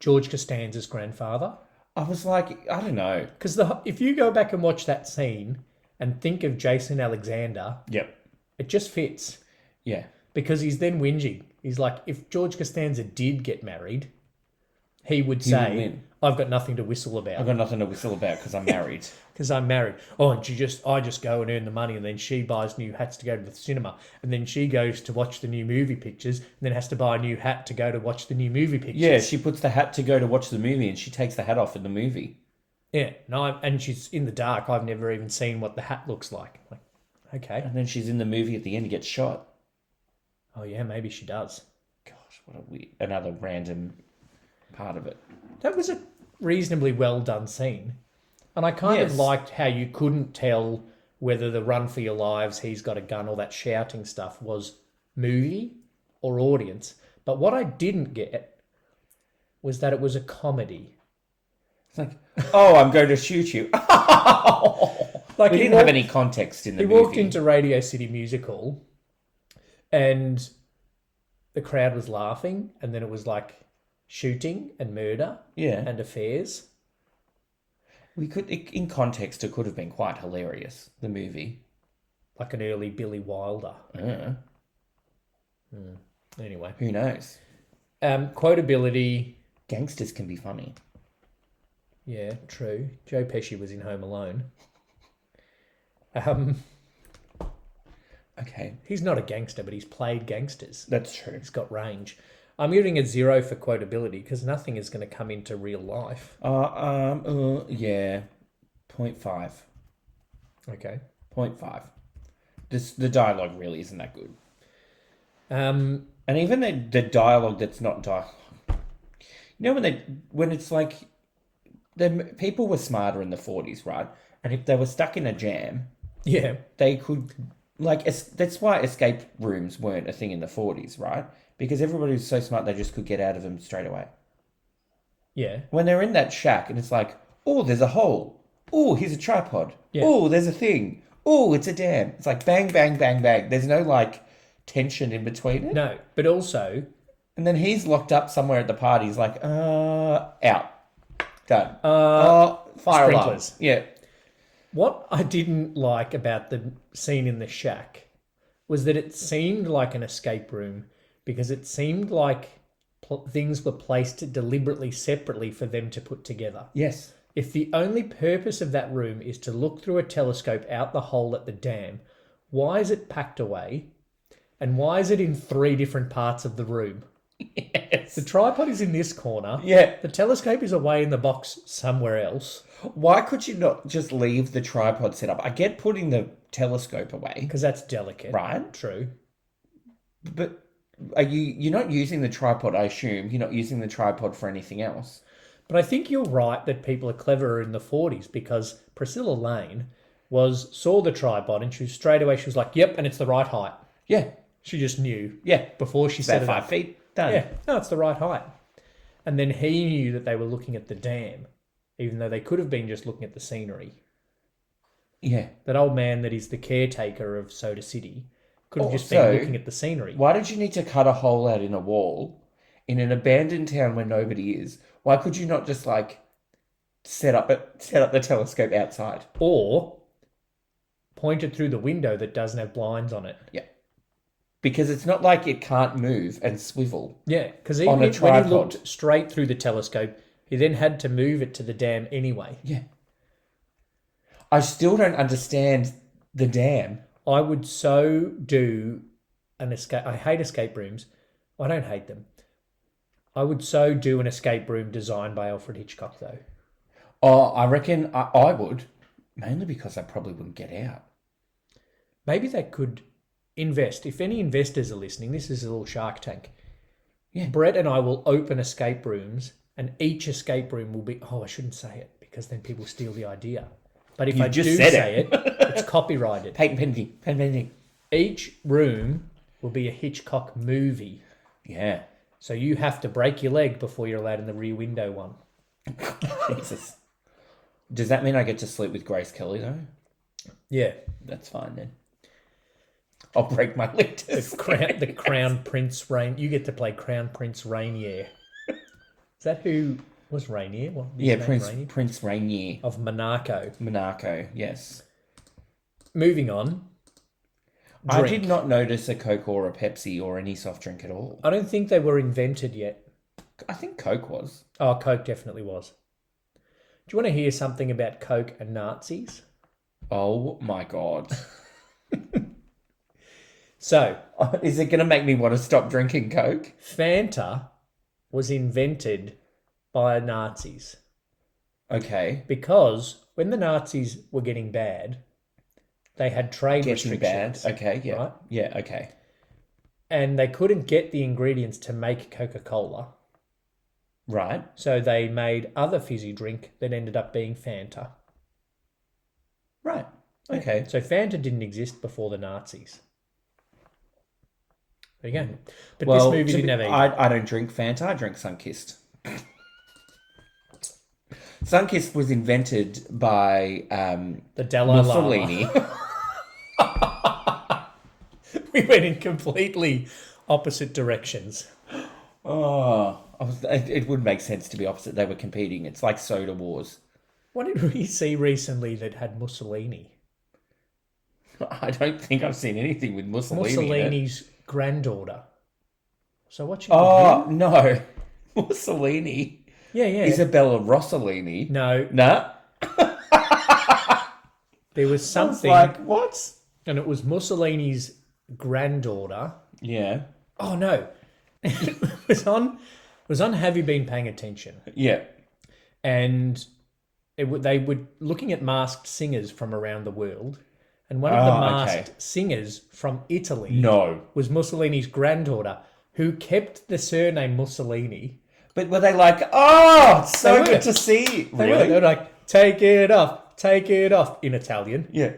Speaker 1: George Costanza's grandfather?
Speaker 2: I was like, I don't know.
Speaker 1: Because if you go back and watch that scene and think of Jason Alexander,
Speaker 2: Yep.
Speaker 1: it just fits.
Speaker 2: Yeah.
Speaker 1: Because he's then whinging. He's like, if George Costanza did get married, he would say,
Speaker 2: win.
Speaker 1: I've got nothing to whistle
Speaker 2: I've
Speaker 1: about
Speaker 2: got nothing to whistle about because I'm married.
Speaker 1: because I'm married. Oh, and I just go and earn the money, and then she buys new hats to go to the cinema, and then she goes to watch the new movie pictures, and then has to buy a new hat to go to watch the new movie pictures.
Speaker 2: Yeah, she puts the hat to go to watch the movie and she takes the hat off in the movie.
Speaker 1: Yeah, no, and she's in the dark. I've never even seen what the hat looks like. I'm like, okay.
Speaker 2: And then she's in the movie at the end and gets shot.
Speaker 1: Oh yeah, maybe she does.
Speaker 2: Gosh, what a weird, another random part of it.
Speaker 1: That was a reasonably well done scene. And I kind of liked how you couldn't tell whether the run for your lives, he's got a gun, all that shouting stuff was movie or audience. But what I didn't get was that it was a comedy.
Speaker 2: It's like, oh, I'm going to shoot you.
Speaker 1: Like
Speaker 2: we didn't have any context in the movie.
Speaker 1: He walked into Radio City Music Hall and the crowd was laughing, and then it was like shooting and murder and affairs.
Speaker 2: We could, in context, it could have been quite hilarious, the movie.
Speaker 1: Like an early Billy Wilder.
Speaker 2: Yeah.
Speaker 1: Anyway.
Speaker 2: Who knows?
Speaker 1: Quotability.
Speaker 2: Gangsters can be funny.
Speaker 1: Yeah, true. Joe Pesci was in Home Alone.
Speaker 2: Okay,
Speaker 1: He's not a gangster, but he's played gangsters.
Speaker 2: that's true.
Speaker 1: He's got range. I'm giving it 0 for quotability because nothing is going to come into real life.
Speaker 2: Yeah, 0.5.
Speaker 1: Okay.
Speaker 2: 0.5. The dialogue really isn't that good.
Speaker 1: Um,
Speaker 2: And even the dialogue that's not dialogue. You know when it's like the people were smarter in the 40s, right? And if they were stuck in a jam,
Speaker 1: yeah.
Speaker 2: they could that's why escape rooms weren't a thing in the 40s, right? Because everybody was so smart they just could get out of them straight away.
Speaker 1: Yeah.
Speaker 2: When they're in that shack and it's like, oh, there's a hole. Oh, here's a tripod.
Speaker 1: Yeah.
Speaker 2: Oh, there's a thing. Oh, it's a dam. It's like bang, bang, bang, bang. There's no like tension in between it.
Speaker 1: No, but also,
Speaker 2: And then he's locked up somewhere at the party. He's like, out. Done. Fire alarm.
Speaker 1: sprinklers.
Speaker 2: Yeah.
Speaker 1: What I didn't like about the scene in the shack was that it seemed like an escape room because it seemed like things were placed deliberately separately for them to put together.
Speaker 2: Yes.
Speaker 1: If the only purpose of that room is to look through a telescope out the hole at the dam, why is it packed away? And why is it in 3 different parts of the room?
Speaker 2: Yes.
Speaker 1: The tripod is in this corner.
Speaker 2: Yeah.
Speaker 1: The telescope is away in the box somewhere else.
Speaker 2: Why could you not just leave the tripod set up? I get putting the telescope away,
Speaker 1: Because that's delicate.
Speaker 2: right?
Speaker 1: True.
Speaker 2: But you're not using the tripod, I assume. You're not using the tripod for anything else.
Speaker 1: But I think you're right that people are cleverer in the 40s because Priscilla Lane saw the tripod and she was like, yep, and it's the right height.
Speaker 2: Yeah.
Speaker 1: She just knew.
Speaker 2: Yeah.
Speaker 1: Before she set
Speaker 2: About
Speaker 1: it
Speaker 2: 5
Speaker 1: up.
Speaker 2: feet. Done.
Speaker 1: Yeah, no, it's the right height. And then he knew that they were looking at the dam, even though they could have been just looking at the scenery.
Speaker 2: Yeah.
Speaker 1: That old man that is the caretaker of Soda City could have just been
Speaker 2: Also,
Speaker 1: looking at the scenery.
Speaker 2: Why did you need to cut a hole out in a wall in an abandoned town where nobody is? Why could you not just like set up the telescope outside?
Speaker 1: Or point it through the window that doesn't have blinds on it.
Speaker 2: Yeah. Because it's not like it can't move and swivel.
Speaker 1: Yeah, because
Speaker 2: On
Speaker 1: even
Speaker 2: a
Speaker 1: when he
Speaker 2: tripod.
Speaker 1: looked straight through the telescope, he then had to move it to the dam anyway.
Speaker 2: Yeah. I still don't understand the dam.
Speaker 1: I would so do an escape. I hate escape rooms. I don't hate them. I would so do an escape room designed by Alfred Hitchcock, though.
Speaker 2: Oh, I reckon I would. Mainly because I probably wouldn't get out.
Speaker 1: Maybe they could invest. If any investors are listening, this is a little Shark Tank.
Speaker 2: Yeah.
Speaker 1: Brett and I will open escape rooms, and each escape room will be... Oh, I shouldn't say it, because then people steal the idea. But if
Speaker 2: You
Speaker 1: I
Speaker 2: just
Speaker 1: do
Speaker 2: said
Speaker 1: say it, it's copyrighted.
Speaker 2: Patent pending.
Speaker 1: Each room will be a Hitchcock movie.
Speaker 2: Yeah.
Speaker 1: So you have to break your leg before you're allowed in the rear window one.
Speaker 2: Jesus. Does that mean I get to sleep with Grace Kelly, though?
Speaker 1: Yeah.
Speaker 2: That's fine, then. I'll break my leg to
Speaker 1: The Crown Prince Rain. You get to play Crown Prince Rainier. Is that who was Rainier? What,
Speaker 2: Yeah,
Speaker 1: Rainier?
Speaker 2: Prince Rainier.
Speaker 1: Of Monaco.
Speaker 2: Monaco, yes.
Speaker 1: Moving on.
Speaker 2: I did not notice a Coke or a Pepsi or any soft drink at all.
Speaker 1: I don't think they were invented yet.
Speaker 2: I think Coke was.
Speaker 1: Oh, Coke definitely was. Do you want to hear something about Coke and Nazis?
Speaker 2: Oh my God.
Speaker 1: So,
Speaker 2: Is it going to make me want to stop drinking Coke?
Speaker 1: Fanta was invented by Nazis
Speaker 2: Okay.
Speaker 1: because when the Nazis were getting bad, they had trade
Speaker 2: Getting bad.
Speaker 1: restrictions.
Speaker 2: Okay, yeah.
Speaker 1: Right?
Speaker 2: Yeah, okay.
Speaker 1: And they couldn't get the ingredients to make Coca-Cola.
Speaker 2: Right.
Speaker 1: So they made other fizzy drink that ended up being Fanta.
Speaker 2: Right. Okay.
Speaker 1: So Fanta didn't exist before the Nazis. There you go. But
Speaker 2: Well,
Speaker 1: this movie didn't have either.
Speaker 2: I don't drink Fanta, I drink Sunkist. Sunkist was invented by
Speaker 1: The Dalai
Speaker 2: Mussolini.
Speaker 1: Lama. We went in completely opposite directions.
Speaker 2: It would make sense to be opposite. They were competing. It's like soda wars.
Speaker 1: What did we see recently that had Mussolini?
Speaker 2: I don't think I've seen anything with Mussolini.
Speaker 1: Mussolini's granddaughter. So watching
Speaker 2: Oh, no. Mussolini.
Speaker 1: Yeah, yeah.
Speaker 2: Isabella Rossellini.
Speaker 1: No,
Speaker 2: Nah.
Speaker 1: there was
Speaker 2: I was
Speaker 1: something,
Speaker 2: like, what?
Speaker 1: and it was Mussolini's granddaughter.
Speaker 2: Yeah.
Speaker 1: Oh no, it was on Have You Been Paying Attention?
Speaker 2: Yeah.
Speaker 1: And they were looking at masked singers from around the world, and one of the masked singers from Italy
Speaker 2: No.
Speaker 1: was Mussolini's granddaughter, who kept the surname Mussolini.
Speaker 2: But were they like, oh, it's so
Speaker 1: They were.
Speaker 2: good to see? Really?
Speaker 1: They were like, take it off, in Italian.
Speaker 2: Yeah.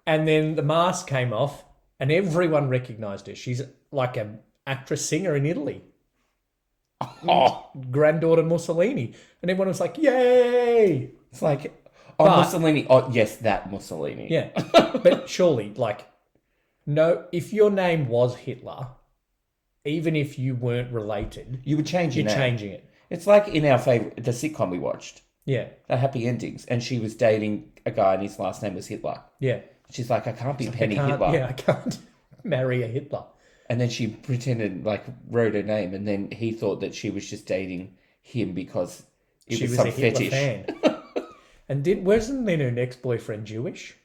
Speaker 1: And then the mask came off, and everyone recognised her. She's like an actress singer in Italy.
Speaker 2: Oh.
Speaker 1: Granddaughter Mussolini. And everyone was like, yay!
Speaker 2: It's like, oh, Mussolini. Oh, yes, that Mussolini.
Speaker 1: Yeah. But surely, like, no, if your name was Hitler, even if you weren't related,
Speaker 2: You would change your
Speaker 1: you're
Speaker 2: name.
Speaker 1: changing it.
Speaker 2: It's like in our favourite, the sitcom we watched,
Speaker 1: Yeah.
Speaker 2: The Happy Endings, and she was dating a guy and his last name was Hitler.
Speaker 1: Yeah.
Speaker 2: She's like, I can't be Penny
Speaker 1: I
Speaker 2: Hitler.
Speaker 1: can't marry a Hitler.
Speaker 2: And then she pretended, like, wrote her name, and then he thought that she was just dating him because it
Speaker 1: She
Speaker 2: was
Speaker 1: was
Speaker 2: some
Speaker 1: a Hitler
Speaker 2: fetish.
Speaker 1: fan. And wasn't then her ex-boyfriend Jewish?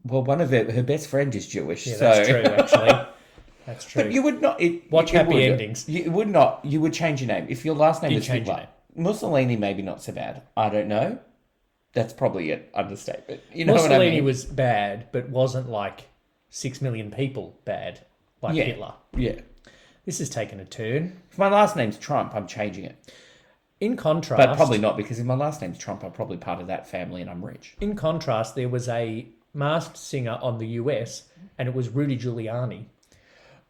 Speaker 2: Well, one of her best friend is Jewish.
Speaker 1: Yeah,
Speaker 2: so.
Speaker 1: that's true, actually. That's true.
Speaker 2: But you would not...
Speaker 1: Watch
Speaker 2: it
Speaker 1: Happy
Speaker 2: would.
Speaker 1: Endings.
Speaker 2: You would not... You would change your name. If your last name
Speaker 1: You'd
Speaker 2: was
Speaker 1: change your
Speaker 2: Hitler. Mussolini, maybe not so bad. I don't know. That's probably an understatement. You know
Speaker 1: Mussolini
Speaker 2: what I mean?
Speaker 1: was bad, but wasn't like 6 million people bad, like Hitler.
Speaker 2: Yeah.
Speaker 1: This has taken a turn.
Speaker 2: If my last name's Trump, I'm changing it.
Speaker 1: In contrast...
Speaker 2: But probably not, because if my last name's Trump, I'm probably part of that family and I'm rich.
Speaker 1: In contrast, there was a masked singer on the US, and it was Rudy Giuliani,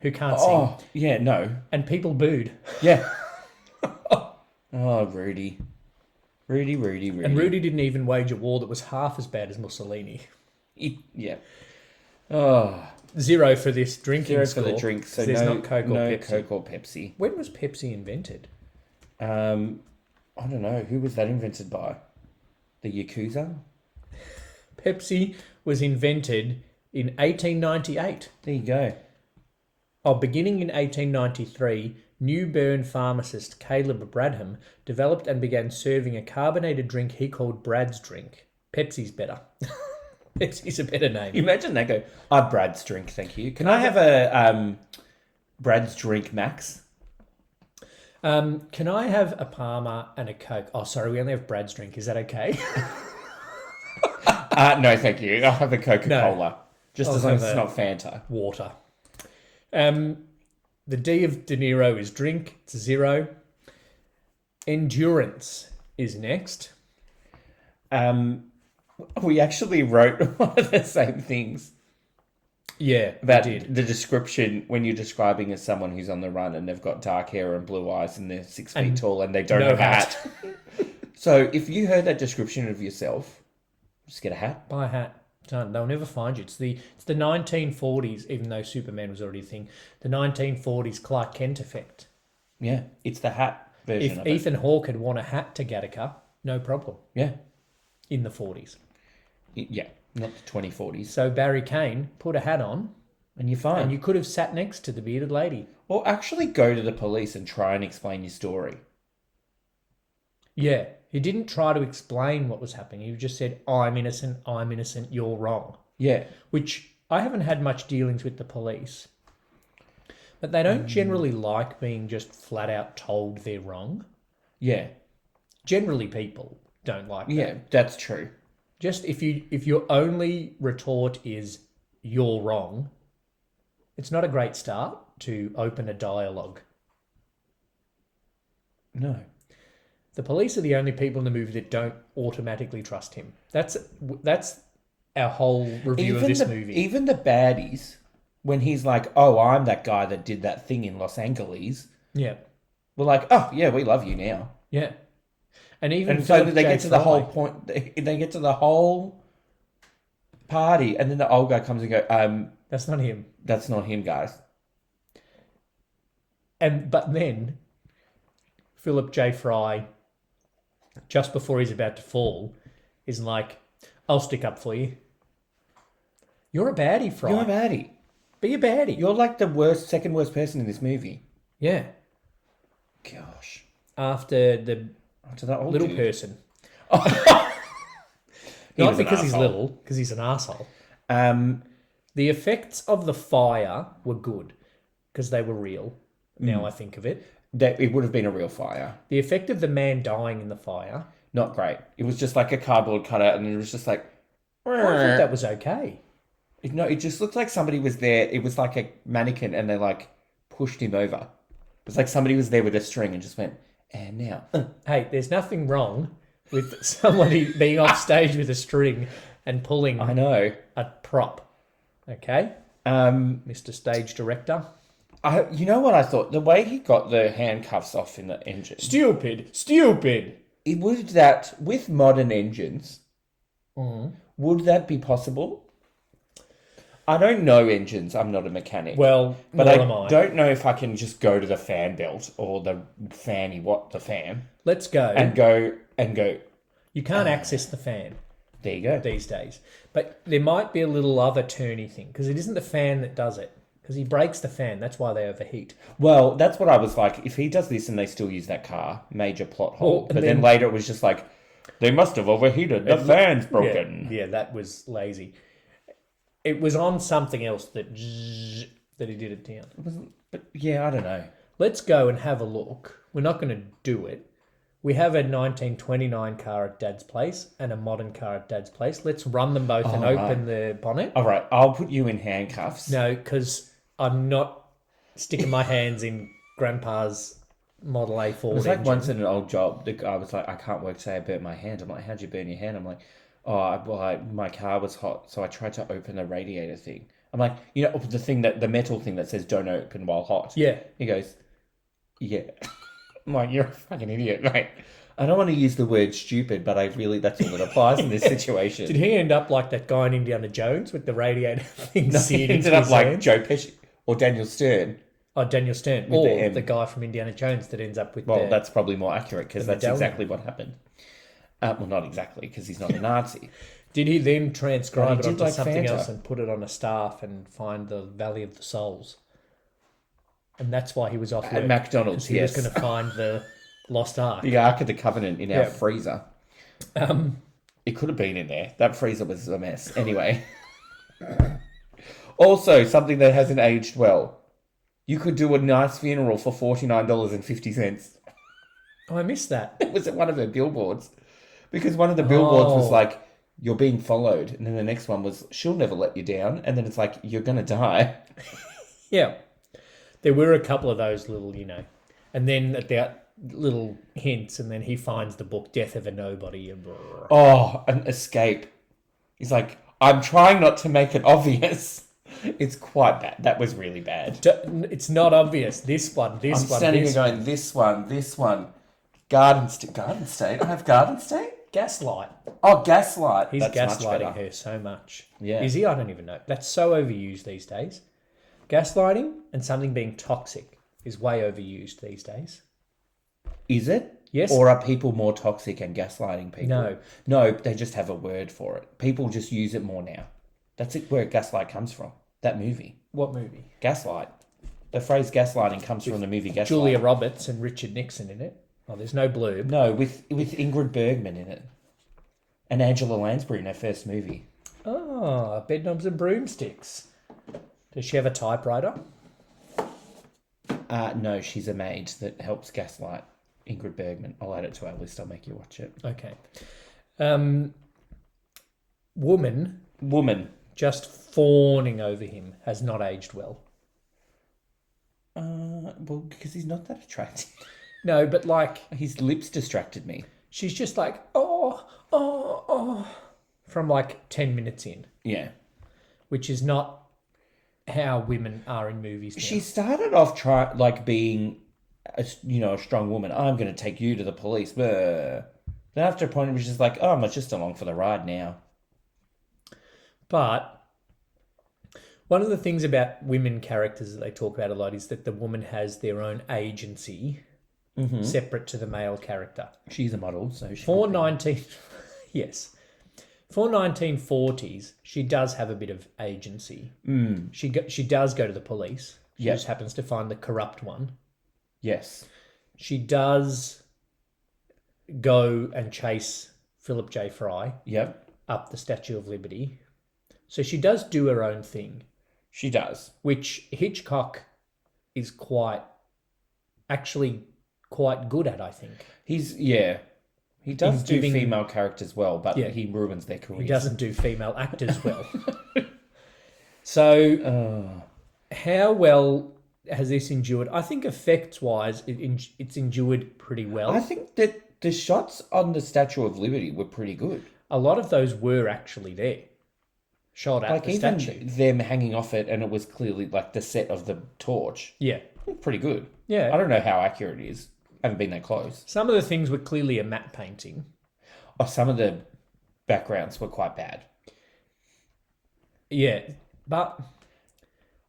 Speaker 1: who can't sing.
Speaker 2: Oh, yeah, no.
Speaker 1: And people booed.
Speaker 2: Yeah. Oh, Rudy. Rudy.
Speaker 1: And Rudy didn't even wage a war that was half as bad as Mussolini.
Speaker 2: Yeah. Oh.
Speaker 1: 0 for this drinking
Speaker 2: 0
Speaker 1: score.
Speaker 2: for the drink, so
Speaker 1: there's
Speaker 2: no
Speaker 1: not Coke or
Speaker 2: no
Speaker 1: Pepsi.
Speaker 2: Coke or Pepsi.
Speaker 1: When was Pepsi invented?
Speaker 2: I don't know. Who was that invented by? The Yakuza?
Speaker 1: Pepsi was invented in 1898.
Speaker 2: There you go.
Speaker 1: Beginning in 1893, New Bern pharmacist Caleb Bradham developed and began serving a carbonated drink he called Brad's Drink. Pepsi's better. Pepsi's a better name.
Speaker 2: You imagine they go, Brad's drink, thank you. Can I have a Brad's drink, Max?
Speaker 1: Can I have a Parma and a Coke? Oh, sorry, we only have Brad's Drink. Is that okay?
Speaker 2: No, thank you. I'll have a Coca-Cola.
Speaker 1: No.
Speaker 2: Just
Speaker 1: I'll
Speaker 2: as long as
Speaker 1: have
Speaker 2: it's not Fanta.
Speaker 1: Water. The D of De Niro is drink. It's 0. Endurance is next.
Speaker 2: We actually wrote one of the same things.
Speaker 1: Yeah,
Speaker 2: About
Speaker 1: we did.
Speaker 2: the description when you're describing as someone who's on the run and they've got dark hair and blue eyes and they're 6 feet
Speaker 1: And
Speaker 2: tall and they don't
Speaker 1: no
Speaker 2: have a
Speaker 1: hat.
Speaker 2: hat. So if you heard that description of yourself, just get a hat.
Speaker 1: Buy a hat. They'll never find you. It's the 1940s, even though Superman was already a thing. The 1940s Clark Kent effect.
Speaker 2: Yeah, it's the hat version
Speaker 1: If
Speaker 2: of it.
Speaker 1: Ethan Hawke had worn a hat to Gattaca, no problem.
Speaker 2: Yeah.
Speaker 1: In the 40s.
Speaker 2: Yeah, not the 2040s.
Speaker 1: So Barry Kane put a hat on,
Speaker 2: And you're fine.
Speaker 1: and you could have sat next to the bearded lady.
Speaker 2: Or actually go to the police and try and explain your story.
Speaker 1: Yeah, he didn't try to explain what was happening. He just said, I'm innocent, you're wrong.
Speaker 2: Yeah.
Speaker 1: Which I haven't had much dealings with the police. But they don't generally like being just flat out told they're wrong.
Speaker 2: Yeah.
Speaker 1: Generally people don't like that.
Speaker 2: Yeah, that's true.
Speaker 1: Just if your only retort is you're wrong, it's not a great start to open a dialogue.
Speaker 2: No.
Speaker 1: The police are the only people in the movie that don't automatically trust him. That's our whole review of this movie.
Speaker 2: Even the baddies, when he's like, oh, I'm that guy that did that thing in Los Angeles,
Speaker 1: Yeah,
Speaker 2: we're like, oh, yeah, we love you now.
Speaker 1: yeah. And even
Speaker 2: And so
Speaker 1: Philip
Speaker 2: they
Speaker 1: J.
Speaker 2: get to the
Speaker 1: Fry-
Speaker 2: whole point, they get to the whole party, and then the old guy comes and goes,
Speaker 1: That's not him.
Speaker 2: that's not him, guys.
Speaker 1: But then Philip J. Fry, just before he's about to fall, is like, I'll stick up for you. You're a baddie, Fry.
Speaker 2: You're a baddie.
Speaker 1: Be a baddie.
Speaker 2: You're like the second worst person in this movie.
Speaker 1: Yeah.
Speaker 2: Gosh.
Speaker 1: after the
Speaker 2: To that old
Speaker 1: little
Speaker 2: dude.
Speaker 1: person.
Speaker 2: He
Speaker 1: Not
Speaker 2: was an
Speaker 1: because he's
Speaker 2: arsehole.
Speaker 1: little, because he's an asshole.
Speaker 2: Um,
Speaker 1: The effects of the fire were good because they were real. Now I think of it.
Speaker 2: that it would have been a real fire.
Speaker 1: The effect of the man dying in the fire,
Speaker 2: Not great. It was just like a cardboard cutout, and it was just like.
Speaker 1: I thought that was okay.
Speaker 2: No, it just looked like somebody was there. It was like a mannequin, and they like pushed him over. It was like somebody was there with a string and just went, and now.
Speaker 1: Hey, there's nothing wrong with somebody being off stage with a string and pulling
Speaker 2: I know.
Speaker 1: a prop. Okay, Mr. Stage Director.
Speaker 2: You know what I thought? The way he got the handcuffs off in the engine.
Speaker 1: Stupid.
Speaker 2: It would that with modern engines, would that be possible? I don't know engines. I'm not a mechanic.
Speaker 1: Well,
Speaker 2: but
Speaker 1: nor am I.
Speaker 2: don't know if I can just go to the fan belt or the fan
Speaker 1: Let's go.
Speaker 2: and go.
Speaker 1: You can't access the fan
Speaker 2: There you go.
Speaker 1: these days. But there might be a little other turny thing because it isn't the fan that does it. Because he breaks the fan. That's why they overheat.
Speaker 2: Well, that's what I was like. If he does this and they still use that car, major plot hole.
Speaker 1: Well,
Speaker 2: but then later it was just like, they must have overheated. The fan's broken.
Speaker 1: Yeah, that was lazy. It was on something else that he did it down.
Speaker 2: But yeah, I don't know.
Speaker 1: Let's go and have a look. We're not going to do it. We have a 1929 car at Dad's place and a modern car at Dad's place. Let's run them both and open the bonnet.
Speaker 2: All right, I'll put you in handcuffs.
Speaker 1: No, because I'm not sticking my hands in Grandpa's Model A Ford
Speaker 2: It was like
Speaker 1: engine.
Speaker 2: once in an old job, the guy was like, I can't work today, I burnt my hand. I'm like, how'd you burn your hand? I'm like, my car was hot, so I tried to open the radiator thing. I'm like, the metal thing that says don't open while hot.
Speaker 1: Yeah.
Speaker 2: He goes, yeah. I'm like, you're a fucking idiot, mate. I don't want to use the word stupid, but that's all that applies in this situation.
Speaker 1: Did he end up like that guy in Indiana Jones with the radiator thing
Speaker 2: He
Speaker 1: seared
Speaker 2: ended
Speaker 1: into
Speaker 2: up
Speaker 1: his
Speaker 2: like
Speaker 1: hand?
Speaker 2: Joe Pesci or Daniel Stern.
Speaker 1: Oh, Daniel Stern.
Speaker 2: With the
Speaker 1: Or
Speaker 2: M.
Speaker 1: the guy from Indiana Jones that ends up with
Speaker 2: Well, that's probably more accurate because that's
Speaker 1: medallion.
Speaker 2: exactly what happened. Well, not exactly because he's not a Nazi.
Speaker 1: Did he then transcribe
Speaker 2: But
Speaker 1: it
Speaker 2: he
Speaker 1: onto
Speaker 2: did like
Speaker 1: something
Speaker 2: Fanta.
Speaker 1: else and put it on a staff and find the Valley of the Souls? And that's why he was off
Speaker 2: At
Speaker 1: work.
Speaker 2: McDonald's,
Speaker 1: 'Cause he was
Speaker 2: yes.
Speaker 1: going to find the Lost Ark.
Speaker 2: The Ark of the Covenant in our
Speaker 1: Yeah.
Speaker 2: freezer. It could have been in there. That freezer was a mess. Anyway. Also, something that hasn't aged well. You could do a nice funeral for $49.50.
Speaker 1: Oh, I missed that.
Speaker 2: It was at one of the billboards. Because one of the billboards was
Speaker 1: Oh.
Speaker 2: like, you're being followed. And then the next one was, she'll never let you down. And then it's like, you're going to die.
Speaker 1: Yeah. There were a couple of those little, and then at the little hints, and then he finds the book Death of a Nobody. And
Speaker 2: Oh, an escape. He's like, I'm trying not to make it obvious. It's quite bad. That was really bad.
Speaker 1: It's not obvious. This one.
Speaker 2: I'm standing here going, this one. Garden State. I have Garden State?
Speaker 1: Gaslight.
Speaker 2: Oh, Gaslight.
Speaker 1: He's
Speaker 2: That's much
Speaker 1: gaslighting
Speaker 2: better.
Speaker 1: her so much.
Speaker 2: Yeah.
Speaker 1: Is he? I don't even know. That's so overused these days. Gaslighting and something being toxic is way overused these days.
Speaker 2: Is it?
Speaker 1: Yes.
Speaker 2: Or are people more toxic and gaslighting people?
Speaker 1: No.
Speaker 2: No, they just have a word for it. People just use it more now. That's it, where gaslight comes from. That movie.
Speaker 1: What movie?
Speaker 2: Gaslight. The phrase gaslighting comes from the movie Gaslight.
Speaker 1: Julia Roberts and Richard Nixon in it. Oh, there's no blurb.
Speaker 2: No, with Ingrid Bergman in it. And Angela Lansbury in her first movie.
Speaker 1: Oh, Bedknobs and Broomsticks. Does she have a typewriter?
Speaker 2: No, she's a maid that helps gaslight Ingrid Bergman. I'll add it to our list. I'll make you watch it.
Speaker 1: Okay. Woman just fawning over him has not aged well.
Speaker 2: Well, because he's not that attractive.
Speaker 1: No, but like,
Speaker 2: His lips distracted me.
Speaker 1: she's just like, from like 10 minutes in,
Speaker 2: Yeah.
Speaker 1: which is not how women are in movies now.
Speaker 2: She started off being a strong woman. I'm going to take you to the police. Then after a point, it was just like, oh, I'm just along for the ride now.
Speaker 1: But one of the things about women characters that they talk about a lot is that the woman has their own agency separate to the male character.
Speaker 2: She's a model, so she.
Speaker 1: For 1940s, she does have a bit of agency. She does go to the police. She
Speaker 2: Yep.
Speaker 1: just happens to find the corrupt one.
Speaker 2: Yes.
Speaker 1: She does go and chase Philip J. Fry
Speaker 2: Yep,
Speaker 1: up the Statue of Liberty. So she does do her own thing,
Speaker 2: she does.
Speaker 1: which Hitchcock is actually quite good at, I think.
Speaker 2: He does do
Speaker 1: giving-
Speaker 2: female characters well, but
Speaker 1: Yeah.
Speaker 2: he ruins their careers.
Speaker 1: He doesn't do female actors well. So, how well has this endured? I think effects-wise, it's endured pretty well.
Speaker 2: I think that the shots on the Statue of Liberty were pretty good.
Speaker 1: A lot of those were actually there, shot at
Speaker 2: Like
Speaker 1: the
Speaker 2: even
Speaker 1: statue.
Speaker 2: them hanging off it, and it was clearly like the set of the torch.
Speaker 1: Yeah,
Speaker 2: Pretty good.
Speaker 1: yeah.
Speaker 2: I don't know how accurate it is. I haven't been that close.
Speaker 1: Some of the things were clearly a matte painting.
Speaker 2: Oh, some of the backgrounds were quite bad.
Speaker 1: Yeah, but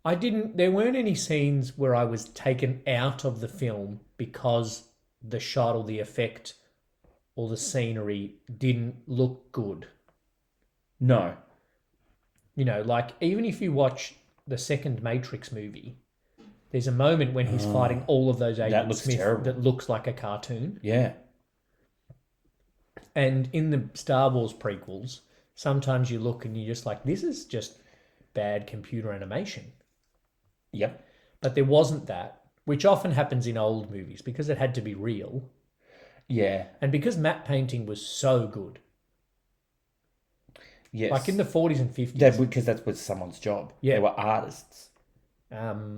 Speaker 1: there weren't any scenes where I was taken out of the film because the shot or the effect or the scenery didn't look good.
Speaker 2: No.
Speaker 1: You know, like even if you watch the second Matrix movie, there's a moment when he's fighting all of those Agent
Speaker 2: looks
Speaker 1: Smith
Speaker 2: terrible.
Speaker 1: that looks like a cartoon.
Speaker 2: Yeah.
Speaker 1: And in the Star Wars prequels, sometimes you look and you're just like, this is just bad computer animation.
Speaker 2: Yep.
Speaker 1: But there wasn't that, which often happens in old movies because it had to be real.
Speaker 2: Yeah.
Speaker 1: And because matte painting was so good.
Speaker 2: Yes.
Speaker 1: Like in the 40s and 50s.
Speaker 2: Because that was someone's job.
Speaker 1: Yeah.
Speaker 2: They were artists.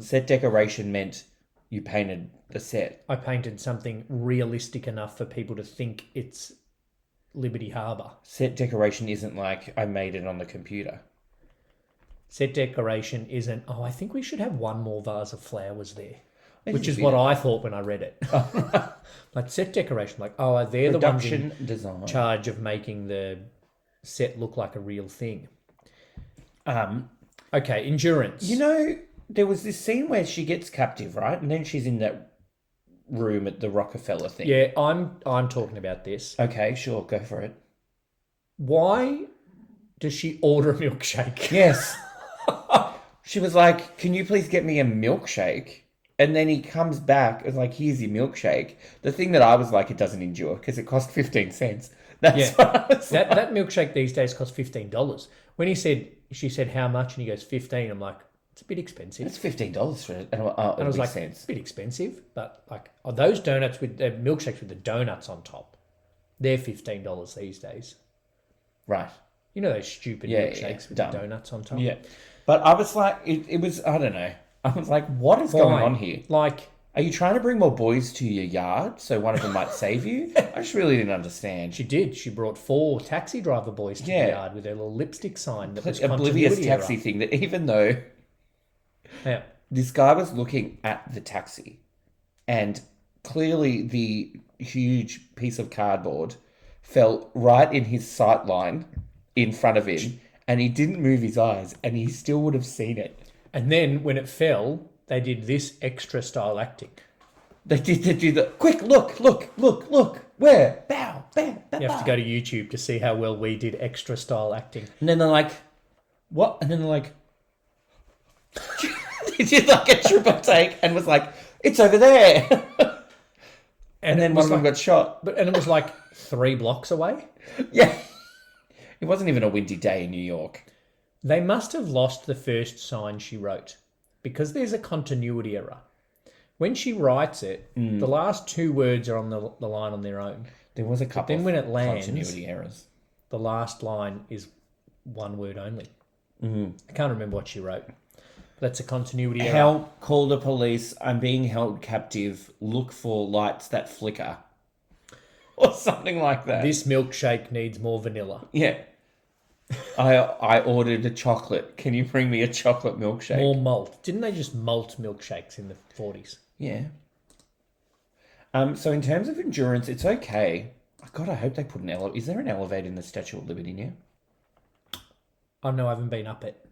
Speaker 2: Set decoration meant you painted the set.
Speaker 1: I painted something realistic enough for people to think it's Liberty Harbour.
Speaker 2: Set decoration isn't like I made it on the computer.
Speaker 1: Set decoration isn't, I think we should have one more vase of flowers there.
Speaker 2: Maybe
Speaker 1: Which is
Speaker 2: a
Speaker 1: what
Speaker 2: bit.
Speaker 1: I thought when I read it. Like set decoration, like, they're the ones
Speaker 2: Production
Speaker 1: in
Speaker 2: design.
Speaker 1: charge of making the set look like a real thing. Okay, endurance.
Speaker 2: You know, there was this scene where she gets captive, right? And then she's in that room at the Rockefeller thing.
Speaker 1: Yeah, I'm talking about this.
Speaker 2: Okay, sure, go for it.
Speaker 1: Why does she order a milkshake?
Speaker 2: Yes. She was like, can you please get me a milkshake? And then he comes back and like, here's your milkshake. The thing that I was like, it doesn't endure because it cost 15 cents. That's what I was like.
Speaker 1: That milkshake these days costs $15. When she said how much, and he goes 15. I'm like, it's a bit expensive.
Speaker 2: It's $15 for it. And
Speaker 1: And I was like,
Speaker 2: sense.
Speaker 1: it's a bit expensive, but like those donuts with the milkshakes with the donuts on top, they're $15 these days.
Speaker 2: Right.
Speaker 1: You know those stupid
Speaker 2: Yeah,
Speaker 1: milkshakes with
Speaker 2: dumb.
Speaker 1: the donuts on top.
Speaker 2: Yeah. But I was like, it was, I don't know. I was like, what is going on here?
Speaker 1: Like,
Speaker 2: Are you trying to bring more boys to your yard so one of them might save you? I just really didn't understand.
Speaker 1: she did. She brought 4 taxi driver boys to the
Speaker 2: Yeah.
Speaker 1: yard with their little lipstick sign that was
Speaker 2: Oblivious
Speaker 1: continuity
Speaker 2: taxi
Speaker 1: error.
Speaker 2: thing that even though
Speaker 1: Yeah.
Speaker 2: this guy was looking at the taxi and clearly the huge piece of cardboard fell right in his sight line in front of him and he didn't move his eyes and he still would have seen it.
Speaker 1: And then when it fell, they did this extra style acting.
Speaker 2: They do the quick look, where? Bow, bow, bow.
Speaker 1: You have to go to YouTube to see how well we did extra style acting.
Speaker 2: And then they're like, what? And then they're like, they did like a triple take and was like, it's over there. And then
Speaker 1: it
Speaker 2: one
Speaker 1: was
Speaker 2: of them
Speaker 1: like,
Speaker 2: got shot.
Speaker 1: and it was like 3 blocks away.
Speaker 2: Yeah. It wasn't even a windy day in New York.
Speaker 1: They must have lost the first sign she wrote because there's a continuity error. When she writes it, the last 2 words are on the line on their own.
Speaker 2: There was a couple
Speaker 1: then when
Speaker 2: of
Speaker 1: it lands-
Speaker 2: continuity errors.
Speaker 1: The last line is 1 word only. I can't remember what she wrote. That's a continuity error.
Speaker 2: Help, call the police, I'm being held captive, look for lights that flicker. Or something like that.
Speaker 1: This milkshake needs more vanilla.
Speaker 2: Yeah. I ordered a chocolate. Can you bring me a chocolate milkshake?
Speaker 1: More malt. Didn't they just malt milkshakes in the 40s?
Speaker 2: Yeah. So in terms of endurance, it's okay. God, I hope they put an elevator. Is there an elevator in the Statue of Liberty now?
Speaker 1: Oh, no, I haven't been up it.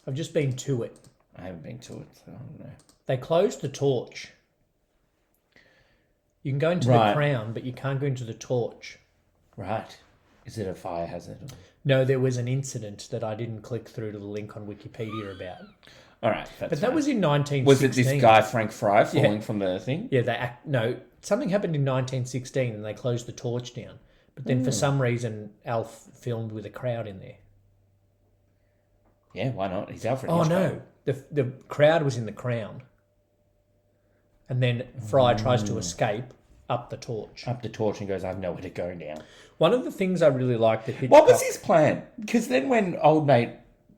Speaker 1: I've just been to it.
Speaker 2: I haven't been to it, so I don't know.
Speaker 1: They closed the torch. You can go into
Speaker 2: Right.
Speaker 1: the crown, but you can't go into the torch.
Speaker 2: Right. Is it a fire hazard?
Speaker 1: No, there was an incident that I didn't click through to the link on Wikipedia about.
Speaker 2: All right.
Speaker 1: But
Speaker 2: That's
Speaker 1: that
Speaker 2: fine.
Speaker 1: was in 1916.
Speaker 2: Was it this guy, Frank Fry, falling from the thing?
Speaker 1: Yeah, no, something happened in 1916 and they closed the torch down. But then for some reason, Alf filmed with a crowd in there.
Speaker 2: Yeah, why not? He's Alfred
Speaker 1: Oh,
Speaker 2: Hitchcock.
Speaker 1: no. The crowd was in the crown. And then Fry tries to escape up the torch.
Speaker 2: Up the torch and goes, I have nowhere to go now.
Speaker 1: One of the things I really liked that Hitchcock...
Speaker 2: What was his plan? Because then when old mate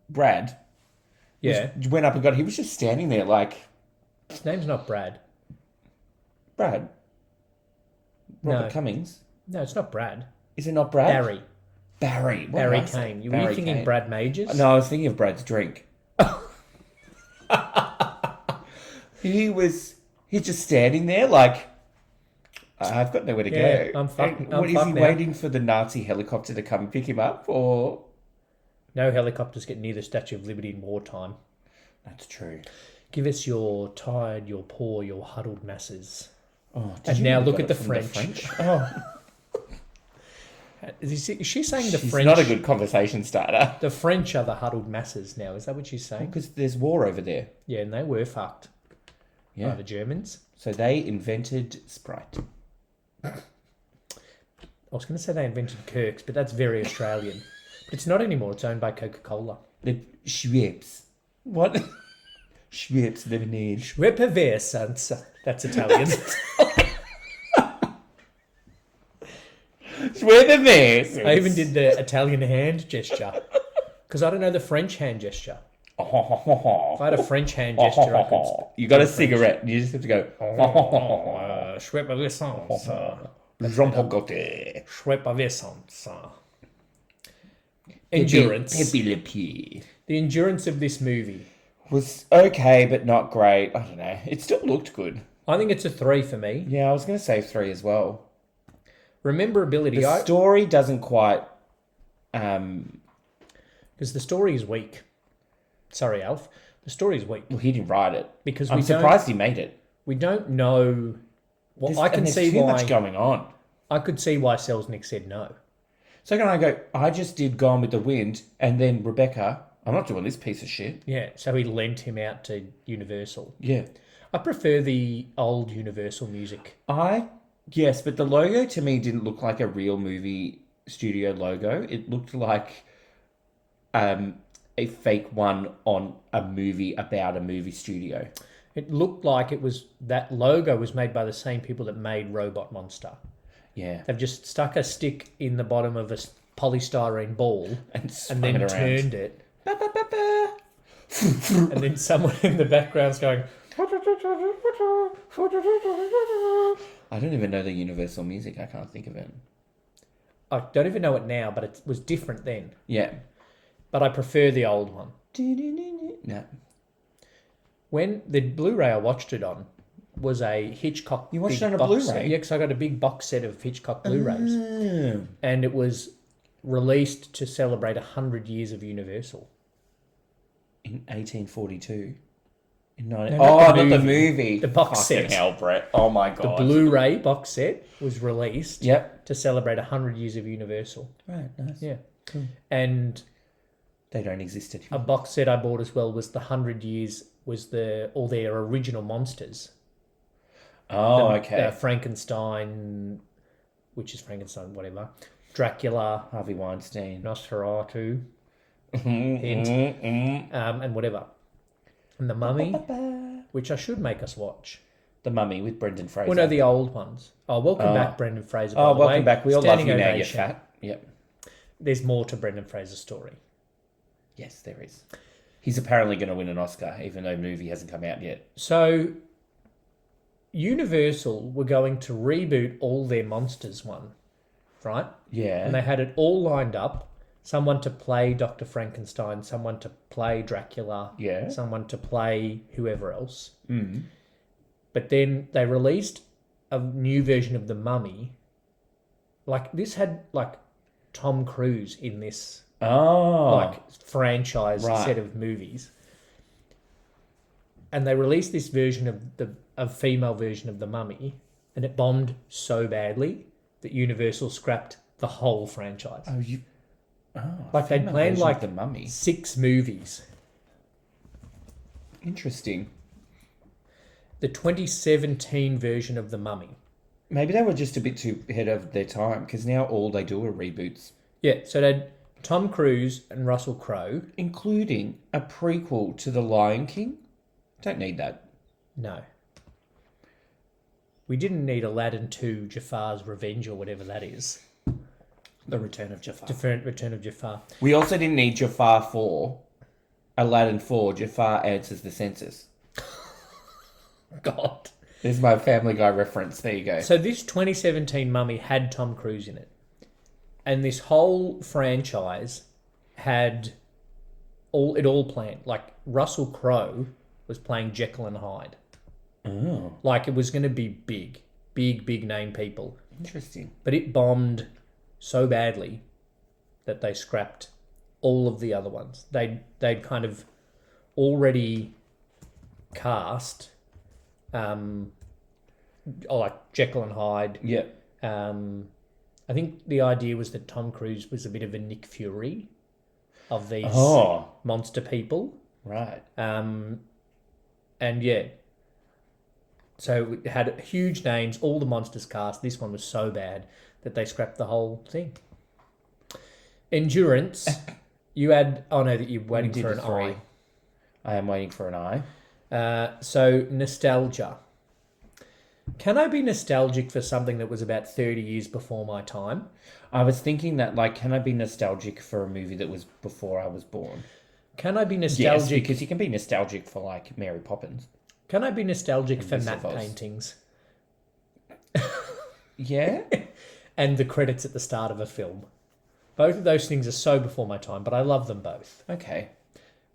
Speaker 2: Brad went up and got... He was just standing there like...
Speaker 1: His name's not Brad.
Speaker 2: Brad? Robert
Speaker 1: No.
Speaker 2: Cummings?
Speaker 1: No, it's not Brad.
Speaker 2: Is it not Brad?
Speaker 1: Barry.
Speaker 2: Barry. What
Speaker 1: Barry
Speaker 2: did I say?
Speaker 1: Kane. Were you
Speaker 2: Barry
Speaker 1: thinking
Speaker 2: Kane.
Speaker 1: Brad Majors?
Speaker 2: No, I was thinking of Brad's drink. He's just standing there like, I've got nowhere to
Speaker 1: Yeah,
Speaker 2: go.
Speaker 1: I'm fucked.
Speaker 2: And
Speaker 1: I'm
Speaker 2: what, is
Speaker 1: fucked
Speaker 2: he
Speaker 1: now.
Speaker 2: waiting for the Nazi helicopter to come and pick him up, or?
Speaker 1: No helicopters get near the Statue of Liberty in wartime.
Speaker 2: That's true.
Speaker 1: Give us your tired, your poor, your huddled masses.
Speaker 2: Oh, did
Speaker 1: And
Speaker 2: you
Speaker 1: now
Speaker 2: know
Speaker 1: look
Speaker 2: got
Speaker 1: at
Speaker 2: it
Speaker 1: the
Speaker 2: from
Speaker 1: French.
Speaker 2: Oh,
Speaker 1: Is she saying the
Speaker 2: she's
Speaker 1: French?
Speaker 2: not a good conversation starter.
Speaker 1: The French are the huddled masses now. Is that what she's saying?
Speaker 2: Because there's war over there.
Speaker 1: Yeah, and they were fucked
Speaker 2: Yeah.
Speaker 1: by the Germans.
Speaker 2: So they invented Sprite.
Speaker 1: I was going to say they invented Kirk's, but that's very Australian. But it's not anymore. It's owned by Coca-Cola.
Speaker 2: The Schweppes. What? Schweppes lemonade.
Speaker 1: Schweppes. That's Italian.
Speaker 2: Schweppes.
Speaker 1: I even did the Italian hand gesture. Because I don't know the French hand gesture. If I had a French hand gesture, I could...
Speaker 2: You got a cigarette. You just have to go.
Speaker 1: Schweppes.
Speaker 2: Jean-Paul
Speaker 1: Schweppes. Endurance.
Speaker 2: Pepe Le Pew.
Speaker 1: The endurance of this movie.
Speaker 2: Was okay, but not great. I don't know. It still looked good.
Speaker 1: I think it's a 3 for me.
Speaker 2: Yeah, I was going to say 3 as well.
Speaker 1: Rememberability.
Speaker 2: The story doesn't quite...
Speaker 1: Because the story is weak. Sorry, Alf. The story is weak.
Speaker 2: Well, he didn't write it.
Speaker 1: Because
Speaker 2: I'm surprised he made it.
Speaker 1: We don't know... Well, I can
Speaker 2: there's
Speaker 1: see
Speaker 2: too
Speaker 1: why...
Speaker 2: much going on.
Speaker 1: I could see why Selznick said no.
Speaker 2: So can I go, I just did Gone with the Wind, and then Rebecca, I'm not doing this piece of shit.
Speaker 1: Yeah, so he lent him out to Universal.
Speaker 2: Yeah.
Speaker 1: I prefer the old Universal music.
Speaker 2: Yes, but the logo to me didn't look like a real movie studio logo. It looked like a fake one on a movie about a movie studio.
Speaker 1: It looked like it was... That logo was made by the same people that made Robot Monster.
Speaker 2: Yeah.
Speaker 1: They've just stuck a stick in the bottom of a polystyrene ball
Speaker 2: And
Speaker 1: then
Speaker 2: it around.
Speaker 1: turned it.
Speaker 2: Ba, ba, ba, ba.
Speaker 1: And then someone in the background's going...
Speaker 2: I don't even know the Universal music. I can't think of it.
Speaker 1: I don't even know it now, but it was different then.
Speaker 2: Yeah.
Speaker 1: But I prefer the old one.
Speaker 2: No.
Speaker 1: When the Blu-ray I watched it on was a Hitchcock...
Speaker 2: You watched
Speaker 1: big
Speaker 2: it on a
Speaker 1: box
Speaker 2: Blu-ray?
Speaker 1: set. Yeah, because I got a big box set of Hitchcock Blu-rays.
Speaker 2: Oh.
Speaker 1: And it was released to celebrate 100 years of Universal.
Speaker 2: In 1842.
Speaker 1: not
Speaker 2: Not
Speaker 1: the
Speaker 2: the
Speaker 1: movie.
Speaker 2: movie.
Speaker 1: The box
Speaker 2: Fucking
Speaker 1: set.
Speaker 2: hell, Brett. Oh my
Speaker 1: The
Speaker 2: god.
Speaker 1: Blu-ray box set was released
Speaker 2: Yep.
Speaker 1: to celebrate 100 years of Universal.
Speaker 2: Right, nice.
Speaker 1: Yeah.
Speaker 2: Cool.
Speaker 1: And
Speaker 2: They don't exist
Speaker 1: a
Speaker 2: anymore.
Speaker 1: box set I bought as well was the 100 years, was all their original monsters.
Speaker 2: Oh, okay.
Speaker 1: Frankenstein, which is Frankenstein, whatever. Dracula,
Speaker 2: Harvey Weinstein.
Speaker 1: Nosferatu,
Speaker 2: Hint.
Speaker 1: and whatever. And The Mummy, which I should make us watch.
Speaker 2: The Mummy with Brendan Fraser.
Speaker 1: Well, no, the old ones. Oh, welcome back, Brendan Fraser. By
Speaker 2: Oh,
Speaker 1: the
Speaker 2: welcome
Speaker 1: way.
Speaker 2: back. We all love
Speaker 1: Standing
Speaker 2: you now, you're
Speaker 1: ovation.
Speaker 2: fat. Yep.
Speaker 1: There's more to Brendan Fraser's story.
Speaker 2: Yes, there is. He's apparently going to win an Oscar, even though the movie hasn't come out yet.
Speaker 1: So, Universal were going to reboot all their Monsters one, right?
Speaker 2: Yeah.
Speaker 1: And they had it all lined up. Someone to play Dr. Frankenstein, someone to play Dracula,
Speaker 2: Yeah.
Speaker 1: someone to play whoever else.
Speaker 2: Mm.
Speaker 1: But then they released a new version of The Mummy. Like, this had, like, Tom Cruise in this,
Speaker 2: Oh.
Speaker 1: like, franchise
Speaker 2: Right.
Speaker 1: set of movies. And they released this version of a female version of The Mummy, and it bombed so badly that Universal scrapped the whole franchise.
Speaker 2: Oh, you... Oh,
Speaker 1: Like, they'd
Speaker 2: female
Speaker 1: planned,
Speaker 2: version
Speaker 1: like,
Speaker 2: of The Mummy.
Speaker 1: 6 movies.
Speaker 2: Interesting.
Speaker 1: The 2017 version of The Mummy.
Speaker 2: Maybe they were just a bit too ahead of their time because now all they do are reboots.
Speaker 1: Yeah, so they had Tom Cruise and Russell Crowe.
Speaker 2: Including a prequel to The Lion King. Don't need that.
Speaker 1: No. We didn't need Aladdin 2, Jafar's Revenge, or whatever that is.
Speaker 2: The Return of Jafar.
Speaker 1: Return of Jafar.
Speaker 2: We also didn't need Jafar 4. Aladdin 4, Jafar answers the census.
Speaker 1: God.
Speaker 2: There's my Family Guy reference. There you go.
Speaker 1: So this 2017 Mummy had Tom Cruise in it. And this whole franchise had it all planned. Like, Russell Crowe was playing Jekyll and Hyde.
Speaker 2: Oh.
Speaker 1: Like, it was going to be big name people.
Speaker 2: Interesting.
Speaker 1: But it bombed so badly that they scrapped all of the other ones. They'd kind of already cast like Jekyll and Hyde.
Speaker 2: Yeah.
Speaker 1: I think the idea was that Tom Cruise was a bit of a Nick Fury of these monster people.
Speaker 2: Right.
Speaker 1: And yeah. So it had huge names, all the monsters cast. This one was so bad that they scrapped the whole thing. Endurance. You had... Oh, no, that you're waiting for an eye.
Speaker 2: I am waiting for an eye.
Speaker 1: So, nostalgia. Can I be nostalgic for something that was about 30 years before my time?
Speaker 2: I was thinking that, like, can I be nostalgic for a movie that was before I was born?
Speaker 1: Can I be nostalgic...
Speaker 2: Yes, because you can be nostalgic for, like, Mary Poppins.
Speaker 1: Can I be nostalgic for
Speaker 2: Wizard
Speaker 1: matte
Speaker 2: of Oz.
Speaker 1: paintings?
Speaker 2: Yeah?
Speaker 1: And the credits at the start of a film. Both of those things are so before my time, but I love them both.
Speaker 2: Okay.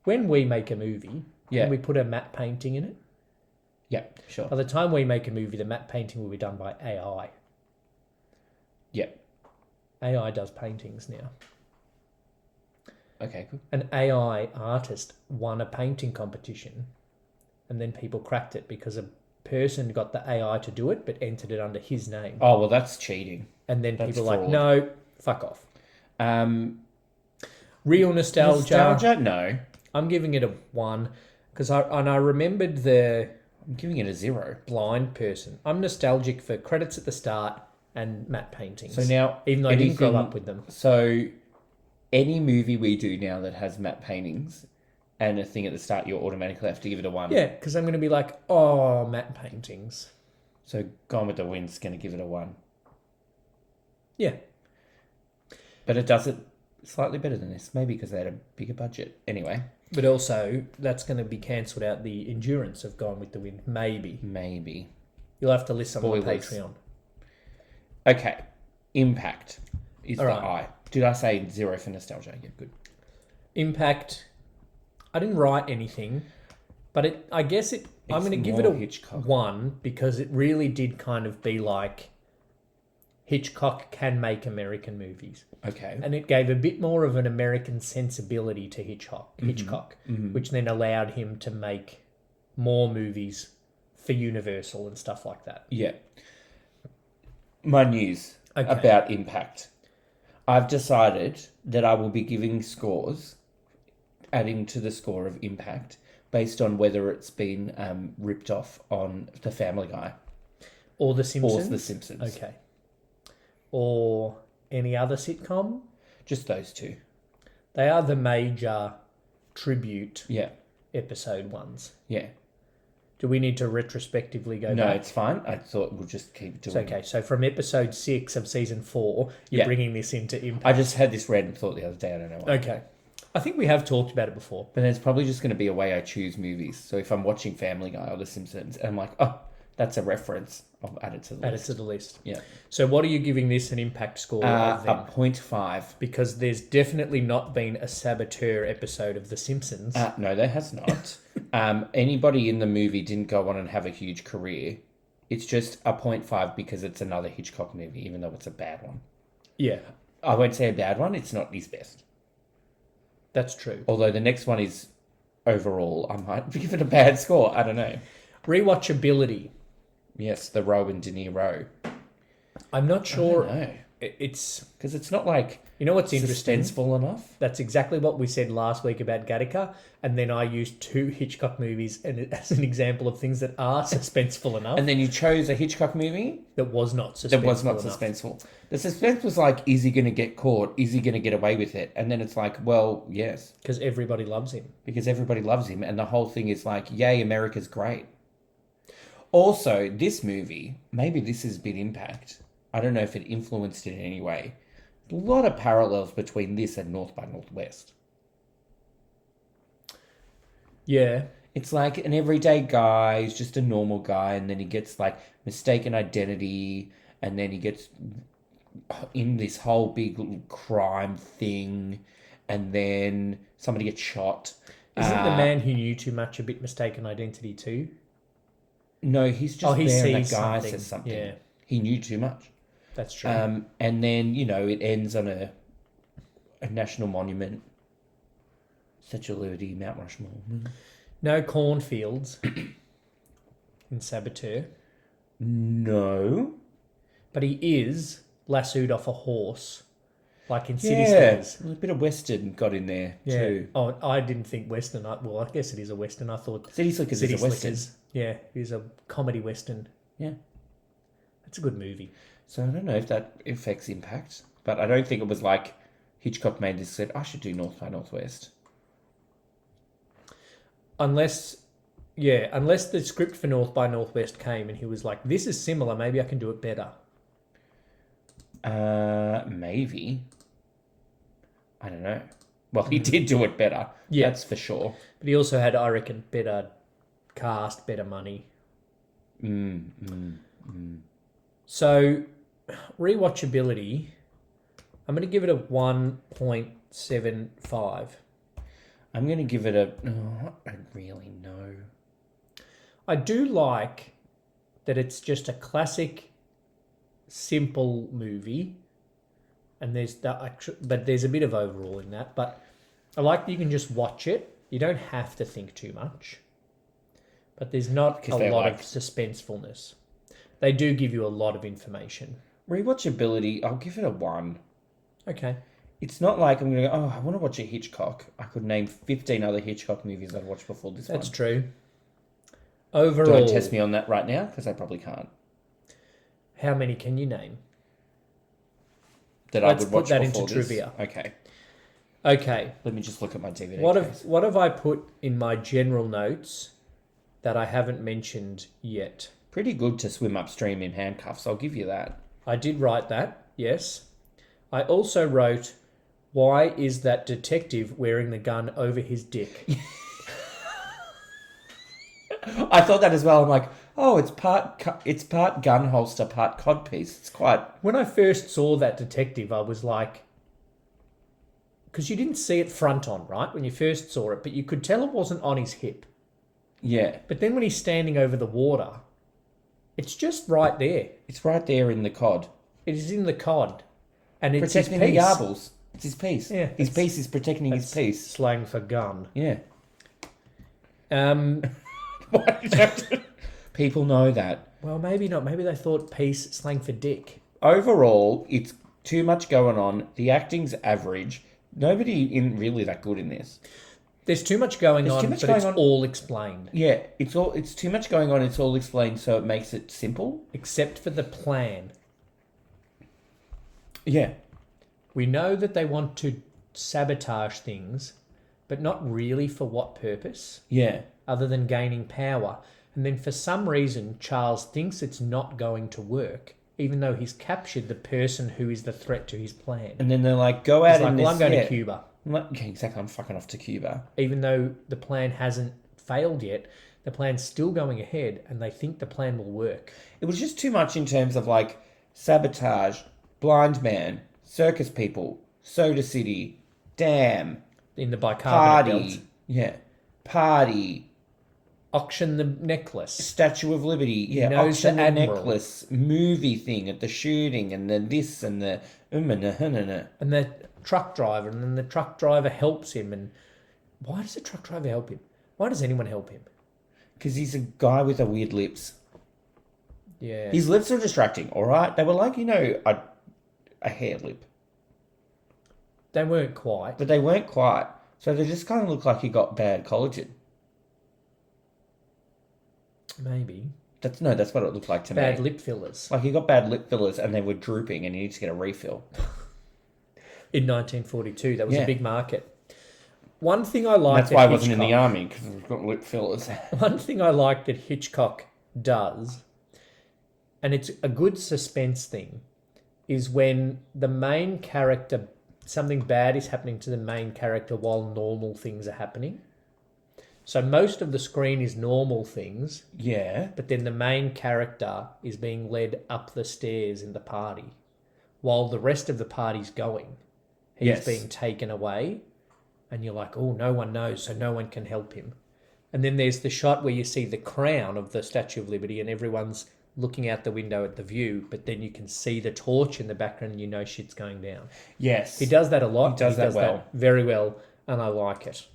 Speaker 1: When we make a movie,
Speaker 2: Yeah.
Speaker 1: can we put a matte painting in it?
Speaker 2: Yeah, sure.
Speaker 1: By the time we make a movie, the matte painting will be done by AI.
Speaker 2: Yeah.
Speaker 1: AI does paintings now.
Speaker 2: Okay, cool.
Speaker 1: An AI artist won a painting competition, and then people cracked it because a person got the AI to do it, but entered it under his name.
Speaker 2: Oh, well, that's cheating.
Speaker 1: And then
Speaker 2: That's
Speaker 1: people were like,
Speaker 2: fraud.
Speaker 1: no, fuck off. Real
Speaker 2: Nostalgia? No.
Speaker 1: I'm giving it a 1 because I remembered the
Speaker 2: I'm giving it a 0.
Speaker 1: blind person. I'm nostalgic for credits at the start and matte paintings.
Speaker 2: So now...
Speaker 1: even though I didn't grow
Speaker 2: anything-
Speaker 1: up with them.
Speaker 2: So, any movie we do now that has matte paintings and a thing at the start, you automatically have to give it a 1.
Speaker 1: Yeah, because I'm going to be like, oh, matte paintings.
Speaker 2: So, Gone with the Wind's going to give it a 1.
Speaker 1: Yeah.
Speaker 2: But it does it slightly better than this. Maybe because they had a bigger budget. Anyway.
Speaker 1: But also, that's going to be cancelled out the endurance of Gone with the Wind. Maybe. You'll have to list some on
Speaker 2: Spoilers.
Speaker 1: Patreon.
Speaker 2: Okay. Impact is
Speaker 1: All
Speaker 2: the
Speaker 1: right.
Speaker 2: I. Did I say 0 for nostalgia? Yeah, good.
Speaker 1: Impact. I didn't write anything, but I'm going to give it
Speaker 2: more
Speaker 1: a
Speaker 2: Hitchcock.
Speaker 1: 1 because it really did kind of be like Hitchcock can make American movies.
Speaker 2: Okay.
Speaker 1: And it gave a bit more of an American sensibility to Hitchcock,
Speaker 2: Mm-hmm.
Speaker 1: which then allowed him to make more movies for Universal and stuff like that.
Speaker 2: Yeah. My news
Speaker 1: Okay.
Speaker 2: about Impact. I've decided that I will be giving scores, adding to the score of Impact, based on whether it's been ripped off on The Family Guy
Speaker 1: Or The Simpsons.
Speaker 2: or The Simpsons.
Speaker 1: Okay. Or any other sitcom.
Speaker 2: Just those two.
Speaker 1: They are the major tribute
Speaker 2: Yeah.
Speaker 1: episode ones.
Speaker 2: Yeah.
Speaker 1: Do we need to retrospectively go
Speaker 2: No,
Speaker 1: back?
Speaker 2: it's fine. I thought we'll just keep
Speaker 1: It's
Speaker 2: doing
Speaker 1: okay.
Speaker 2: it.
Speaker 1: So from episode 6 of season 4, you're
Speaker 2: Yeah.
Speaker 1: bringing this into Impact.
Speaker 2: I just had this random thought the other day. I don't know why.
Speaker 1: Okay. I think we have talked about it before.
Speaker 2: But it's probably just going to be a way I choose movies. So if I'm watching Family Guy or The Simpsons, and I'm like, oh, that's a reference, I'll add it to the
Speaker 1: Add it
Speaker 2: list.
Speaker 1: to the list.
Speaker 2: Yeah.
Speaker 1: So what are you giving this an impact score of then?
Speaker 2: A 0.5.
Speaker 1: Because there's definitely not been a Saboteur episode of The Simpsons.
Speaker 2: No, there has not. Anybody in the movie didn't go on and have a huge career. It's just a 0.5 because it's another Hitchcock movie, even though it's a bad one.
Speaker 1: Yeah,
Speaker 2: I won't say a bad one. It's not his best.
Speaker 1: that's true.
Speaker 2: Although the next one is overall, I might give it a bad score. I don't know.
Speaker 1: Rewatchability.
Speaker 2: Yes, the Roe and De Niro.
Speaker 1: I'm not sure.
Speaker 2: I don't know.
Speaker 1: it's...
Speaker 2: Because it's not like
Speaker 1: You know what's interesting?
Speaker 2: suspenseful enough.
Speaker 1: That's exactly what we said last week about Gattaca, and then I used 2 Hitchcock movies as an example of things that are suspenseful enough
Speaker 2: And then you chose a Hitchcock movie
Speaker 1: that was not suspenseful
Speaker 2: that was not
Speaker 1: enough.
Speaker 2: suspenseful. The suspense was like, is he going to get caught? Is he going to get away with it? And then it's like, well, yes,
Speaker 1: Because everybody loves him.
Speaker 2: because everybody loves him, and the whole thing is like, yay, America's great. Also, this movie, maybe this has been impact. I don't know if it influenced it in any way. A lot of parallels between this and North by Northwest.
Speaker 1: Yeah.
Speaker 2: It's like an everyday guy, he's just a normal guy, and then he gets like mistaken identity, and then he gets in this whole big crime thing, and then somebody gets shot.
Speaker 1: Isn't the man who knew too much a bit mistaken identity too?
Speaker 2: No, he's just
Speaker 1: he
Speaker 2: there and that
Speaker 1: sees
Speaker 2: guy
Speaker 1: something.
Speaker 2: says something.
Speaker 1: Yeah.
Speaker 2: He knew too much.
Speaker 1: That's true.
Speaker 2: And then, it ends on a national monument. Statue of Liberty, Mount Rushmore.
Speaker 1: No cornfields in Saboteur,
Speaker 2: No.
Speaker 1: but he is lassoed off a horse, like in City
Speaker 2: Yeah,
Speaker 1: Slickers.
Speaker 2: a bit of Western got in there
Speaker 1: Yeah.
Speaker 2: too.
Speaker 1: Oh, I didn't think Western. Well, I guess it is a Western. I thought
Speaker 2: City Slickers
Speaker 1: City
Speaker 2: is a Western.
Speaker 1: Slickers. Yeah, it is a comedy Western.
Speaker 2: Yeah.
Speaker 1: It's a good movie.
Speaker 2: So I don't know if that affects impact, but I don't think it was like Hitchcock made this, said, I should do North by Northwest.
Speaker 1: Unless the script for North by Northwest came and he was like, this is similar, maybe I can do it better.
Speaker 2: Maybe. I don't know. Well, he did do it better.
Speaker 1: Yeah.
Speaker 2: That's for sure.
Speaker 1: But he also had, I reckon, better cast, better money. So, rewatchability, I'm going to give it a 1.75.
Speaker 2: I'm going to give it a... Oh, I don't really know.
Speaker 1: I do like that it's just a classic, simple movie, and but there's a bit of overall in that. But I like that you can just watch it. You don't have to think too much, but there's not a lot of suspensefulness. They do give you a lot of information.
Speaker 2: Rewatchability, I'll give it a 1.
Speaker 1: Okay.
Speaker 2: It's not like I'm going to go, I want to watch a Hitchcock. I could name 15 other Hitchcock movies I've watched before this one.
Speaker 1: That's true. Overall,
Speaker 2: Don't test me on that right now, because I probably can't.
Speaker 1: how many can you name?
Speaker 2: That
Speaker 1: Let's
Speaker 2: I would watch
Speaker 1: put that
Speaker 2: before
Speaker 1: into
Speaker 2: this.
Speaker 1: trivia.
Speaker 2: Okay.
Speaker 1: Okay.
Speaker 2: Let me just look at my DVD case.
Speaker 1: What have I put in my general notes that I haven't mentioned yet?
Speaker 2: Pretty good to swim upstream in handcuffs, I'll give you that.
Speaker 1: I did write that, yes. I also wrote, why is that detective wearing the gun over his dick?
Speaker 2: I thought that as well. I'm like, oh, it's part gun holster, part codpiece. It's quite...
Speaker 1: When I first saw that detective, I was like... Because you didn't see it front on, right? When you first saw it, but you could tell it wasn't on his hip.
Speaker 2: Yeah.
Speaker 1: But then when he's standing over the water, it's just right there.
Speaker 2: It's right there in the cod.
Speaker 1: It is in the cod. And it's
Speaker 2: Protecting
Speaker 1: his
Speaker 2: the
Speaker 1: piece.
Speaker 2: garbles. It's his piece.
Speaker 1: Yeah,
Speaker 2: his piece is protecting his piece.
Speaker 1: Slang for gun.
Speaker 2: Yeah.
Speaker 1: Well,
Speaker 2: Why did you have to... People know that.
Speaker 1: maybe not. Maybe they thought piece slang for dick.
Speaker 2: Overall, it's too much going on. The acting's average. Nobody in really that good in this.
Speaker 1: There's too much going on, but it's all explained.
Speaker 2: Yeah, it's too much going on. It's all explained, so it makes it simple.
Speaker 1: Except for the plan.
Speaker 2: Yeah.
Speaker 1: We know that they want to sabotage things, but not really for what purpose,
Speaker 2: Yeah.
Speaker 1: other than gaining power. And then for some reason, Charles thinks it's not going to work, even though he's captured the person who is the threat to his plan.
Speaker 2: And then they're like, go out
Speaker 1: He's like,
Speaker 2: in
Speaker 1: well,
Speaker 2: this...
Speaker 1: I'm going to Cuba.
Speaker 2: Okay, exactly. I'm fucking off to Cuba.
Speaker 1: Even though the plan hasn't failed yet, the plan's still going ahead, and they think the plan will work.
Speaker 2: It was just too much in terms of like sabotage, blind man, circus people, Soda City, dam,
Speaker 1: In the bicarbonate
Speaker 2: party,
Speaker 1: belt.
Speaker 2: yeah, party,
Speaker 1: Auction the necklace.
Speaker 2: Statue of Liberty, yeah,
Speaker 1: knows
Speaker 2: auction
Speaker 1: the
Speaker 2: the
Speaker 1: Admiral.
Speaker 2: necklace, movie thing at the shooting, and then this and the
Speaker 1: And the truck driver, and then the truck driver helps him. And why does the truck driver help him? Why does anyone help him?
Speaker 2: because he's a guy with a weird lips.
Speaker 1: Yeah.
Speaker 2: His lips are distracting. All right, they were like a hair lip.
Speaker 1: They weren't quite.
Speaker 2: But they weren't quite. So they just kind of look like he got bad collagen.
Speaker 1: Maybe.
Speaker 2: That's what it looked like to me.
Speaker 1: Bad lip fillers.
Speaker 2: Like he got bad lip fillers and they were drooping and he needs to get a refill.
Speaker 1: In 1942, that was a big market. One thing I like.
Speaker 2: That's why I wasn't in the army, because we've got lip fillers.
Speaker 1: One thing I like that Hitchcock does, and it's a good suspense thing, is when the main character, something bad is happening to the main character while normal things are happening. So most of the screen is normal things.
Speaker 2: Yeah.
Speaker 1: But then the main character is being led up the stairs in the party while the rest of the party's going. He's being taken away and you're like, oh, no one knows, so no one can help him. And then there's the shot where you see the crown of the Statue of Liberty and everyone's looking out the window at the view, but then you can see the torch in the background and you know shit's going down.
Speaker 2: Yes.
Speaker 1: He does that a lot.
Speaker 2: He does that well.
Speaker 1: Very well, and I like it.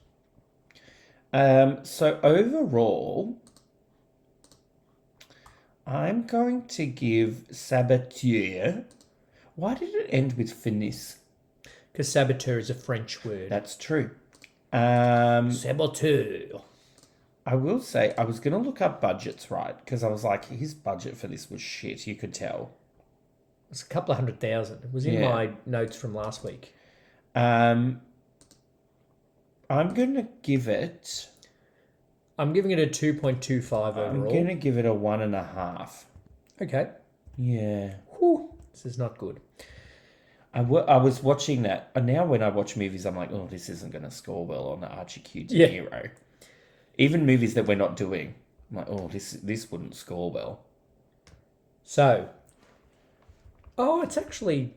Speaker 2: So overall, I'm going to give Saboteur. Why did it end with finis?
Speaker 1: Because saboteur is a French word.
Speaker 2: That's true.
Speaker 1: Saboteur.
Speaker 2: I will say, I was going to look up budgets, right? Because I was like, his budget for this was shit. You could tell.
Speaker 1: It's a couple of $100,000. It was in my notes from last week.
Speaker 2: I'm going to give it...
Speaker 1: I'm giving it a 2.25 overall.
Speaker 2: I'm going to give it a 1.5.
Speaker 1: Okay.
Speaker 2: Yeah.
Speaker 1: Whew. This is not good.
Speaker 2: I was watching that. And now when I watch movies, I'm like, oh, this isn't going to score well on the Archie Q De Niro. Even movies that we're not doing. I'm like, oh, this wouldn't score well.
Speaker 1: So. Oh, it's actually...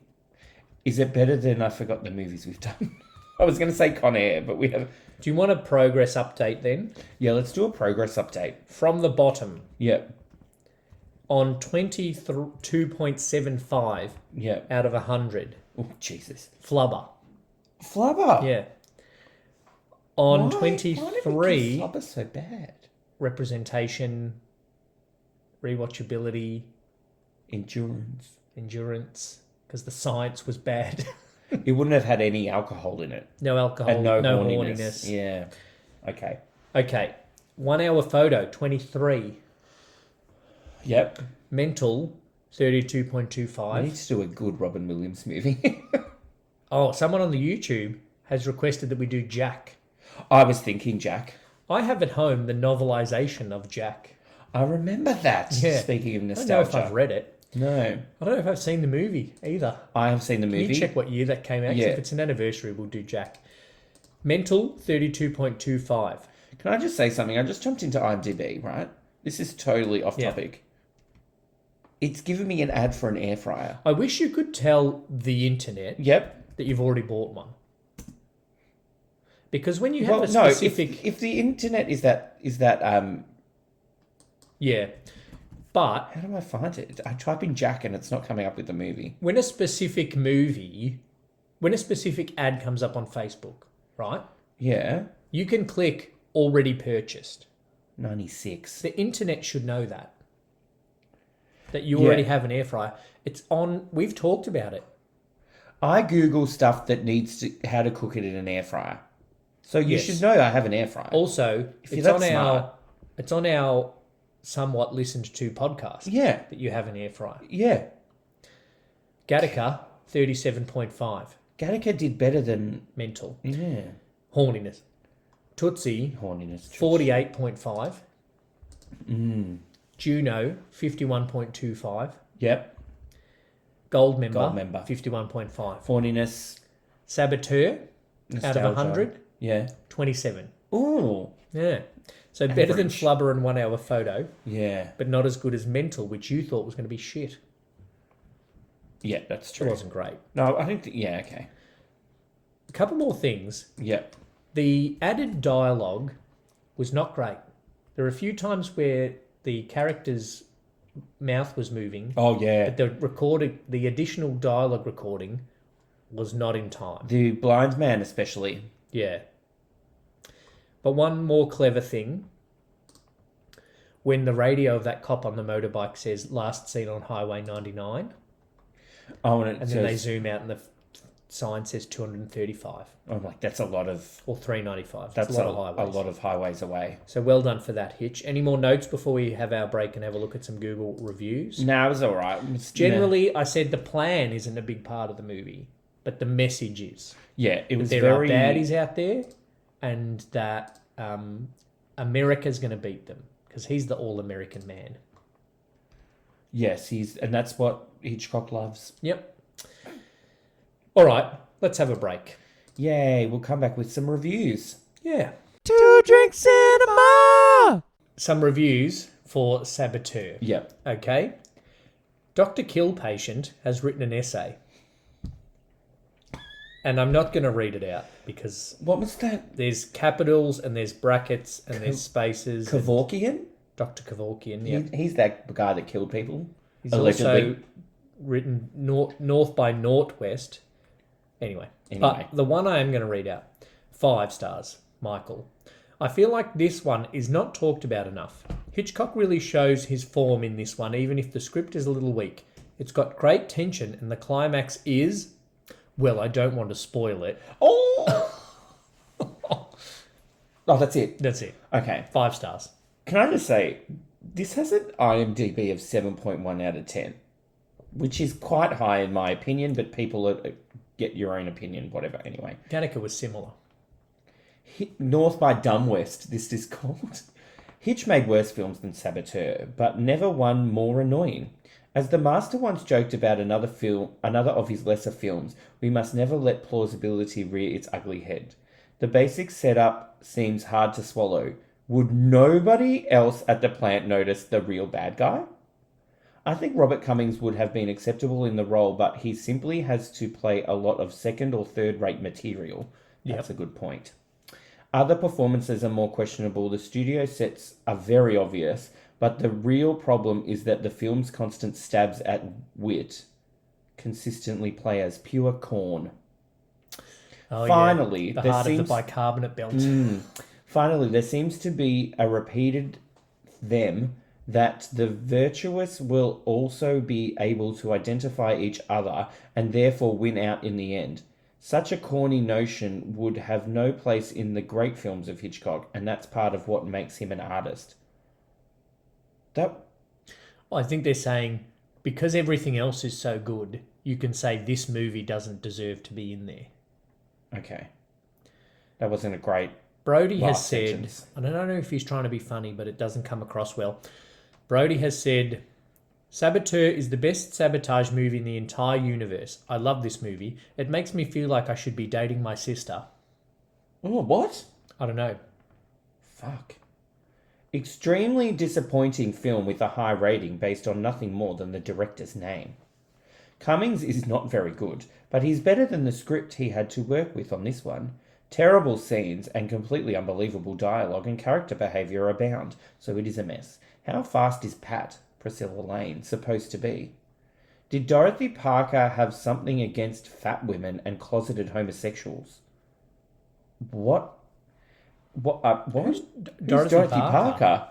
Speaker 2: Is it better than I forgot the movies we've done? I was going to say Con Air, but we have...
Speaker 1: Do you want a progress update then?
Speaker 2: Yeah, let's do a progress update.
Speaker 1: From the bottom.
Speaker 2: Yep.
Speaker 1: On 22.75 out of 100.
Speaker 2: Oh, Jesus.
Speaker 1: Flubber.
Speaker 2: Flubber?
Speaker 1: Yeah. On
Speaker 2: Why
Speaker 1: 23...
Speaker 2: Flubber so bad?
Speaker 1: Representation, rewatchability... Endurance. Because the science was bad.
Speaker 2: It wouldn't have had any alcohol in it.
Speaker 1: No alcohol,
Speaker 2: and no
Speaker 1: horniness.
Speaker 2: Yeah.
Speaker 1: Okay. 1 hour photo, 23.
Speaker 2: Yep.
Speaker 1: Mental, 32.25.
Speaker 2: We need to do a good Robin Williams movie.
Speaker 1: Oh, someone on the YouTube has requested that we do Jack.
Speaker 2: I was thinking Jack.
Speaker 1: I have at home the novelisation of Jack.
Speaker 2: I remember that.
Speaker 1: Yeah.
Speaker 2: Speaking of nostalgia.
Speaker 1: I don't know if I've read it.
Speaker 2: No.
Speaker 1: I don't know if I've seen the movie either.
Speaker 2: I have seen the movie.
Speaker 1: Can you check what year that came out?
Speaker 2: Yeah.
Speaker 1: If it's an anniversary, we'll do Jack. Mental, 32.25.
Speaker 2: Can I just say something? I just jumped into IMDb, right? This is totally off topic. It's given me an ad for an air fryer.
Speaker 1: I wish you could tell the internet that you've already bought one. Because when you have a specific...
Speaker 2: if the internet is that
Speaker 1: yeah. But...
Speaker 2: How do I find it? I type in Jack and it's not coming up with the movie.
Speaker 1: When a specific ad comes up on Facebook, right?
Speaker 2: Yeah.
Speaker 1: You can click already purchased.
Speaker 2: 96.
Speaker 1: The internet should know that. That you already have an air fryer. It's on... We've talked about it.
Speaker 2: I Google stuff that needs to... How to cook it in an air fryer. So you should know I have an air fryer.
Speaker 1: Also, it's on our somewhat listened to podcast.
Speaker 2: Yeah.
Speaker 1: That you have an air fryer.
Speaker 2: Yeah.
Speaker 1: Gattaca, 37.5.
Speaker 2: Gattaca did better than...
Speaker 1: Mental.
Speaker 2: Yeah.
Speaker 1: Horniness. Tootsie, 48.5. Juno, 51.25.
Speaker 2: Yep.
Speaker 1: Goldmember,
Speaker 2: Goldmember.
Speaker 1: 51.5.
Speaker 2: Horniness.
Speaker 1: Saboteur,
Speaker 2: Nostalgia.
Speaker 1: out of 100,
Speaker 2: yeah,
Speaker 1: 27.
Speaker 2: Ooh.
Speaker 1: Yeah. So better than Flubber and 1 hour photo.
Speaker 2: Yeah.
Speaker 1: But not as good as Mental, which you thought was going to be shit.
Speaker 2: Yeah, that's true.
Speaker 1: It wasn't great.
Speaker 2: No, I think... Yeah, okay.
Speaker 1: A couple more things.
Speaker 2: Yep.
Speaker 1: The added dialogue was not great. There were a few times where the character's mouth was moving.
Speaker 2: Oh, yeah.
Speaker 1: But the additional dialogue recording was not in time.
Speaker 2: The blind man especially.
Speaker 1: Yeah. But one more clever thing, when the radio of that cop on the motorbike says, last seen on Highway 99.
Speaker 2: Oh,
Speaker 1: and then they zoom out and the sign says 235.
Speaker 2: I'm like, that's a lot of...
Speaker 1: Or 395.
Speaker 2: That's
Speaker 1: a lot
Speaker 2: a lot of highways away.
Speaker 1: So well done for that, Hitch. Any more notes before we have our break and have a look at some Google reviews?
Speaker 2: No, it was all right.
Speaker 1: Generally, I said the plan isn't a big part of the movie, but the message is.
Speaker 2: Yeah, it was
Speaker 1: there
Speaker 2: very...
Speaker 1: There are baddies out there, and that America's going to beat them, because he's the all-American man.
Speaker 2: Yes, and that's what Hitchcock loves.
Speaker 1: Yep. All right, let's have a break.
Speaker 2: Yay, we'll come back with some reviews.
Speaker 1: Yeah.
Speaker 2: Two Drink Cinema!
Speaker 1: Some reviews for Saboteur.
Speaker 2: Yep.
Speaker 1: Okay. Dr. Kill Patient has written an essay. And I'm not going to read it out because...
Speaker 2: What was that?
Speaker 1: There's capitals and there's brackets and there's spaces.
Speaker 2: Kevorkian?
Speaker 1: Dr. Kevorkian, yeah.
Speaker 2: He's that guy that killed people.
Speaker 1: He's allegedly. Also written North by Northwest. Anyway. But the one I am going to read out. 5 stars. Michael. I feel like this one is not talked about enough. Hitchcock really shows his form in this one, even if the script is a little weak. It's got great tension and the climax is... Well, I don't want to spoil it.
Speaker 2: Oh, that's it.
Speaker 1: That's it.
Speaker 2: Okay.
Speaker 1: 5 stars.
Speaker 2: Can I just say, this has an IMDb of 7.1 out of 10, which is quite high in my opinion, but people get your own opinion, whatever, anyway.
Speaker 1: Gattaca was similar.
Speaker 2: North by Dumwest, this is called. Hitch made worse films than Saboteur, but never one more annoying. As the master once joked about another of his lesser films, we must never let plausibility rear its ugly head. The basic setup seems hard to swallow. Would nobody else at the plant notice the real bad guy? I think Robert Cummings would have been acceptable in the role, but he simply has to play a lot of second or third rate material. That's a good point. Other performances are more questionable. The studio sets are very obvious, but the real problem is that the film's constant stabs at wit consistently play as pure corn.
Speaker 1: Oh,
Speaker 2: finally,
Speaker 1: yeah. The heart of the bicarbonate belt.
Speaker 2: Finally, there seems to be a repeated them that the virtuous will also be able to identify each other and therefore win out in the end. Such a corny notion would have no place in the great films of Hitchcock, and that's part of what makes him an artist.
Speaker 1: I think they're saying, because everything else is so good, you can say this movie doesn't deserve to be in there.
Speaker 2: Okay. That wasn't a great...
Speaker 1: Brody has said, I don't know if he's trying to be funny, but it doesn't come across well. Brody has said, Saboteur is the best sabotage movie in the entire universe. I love this movie. It makes me feel like I should be dating my sister.
Speaker 2: Oh, what?
Speaker 1: I don't know.
Speaker 2: Fuck. Extremely disappointing film with a high rating based on nothing more than the director's name. Cummings is not very good, but he's better than the script he had to work with on this one. Terrible scenes and completely unbelievable dialogue and character behaviour abound, so it is a mess. How fast is Pat, Priscilla Lane, supposed to be? Did Dorothy Parker have something against fat women and closeted homosexuals? What? What? Who's Dorothy Parker?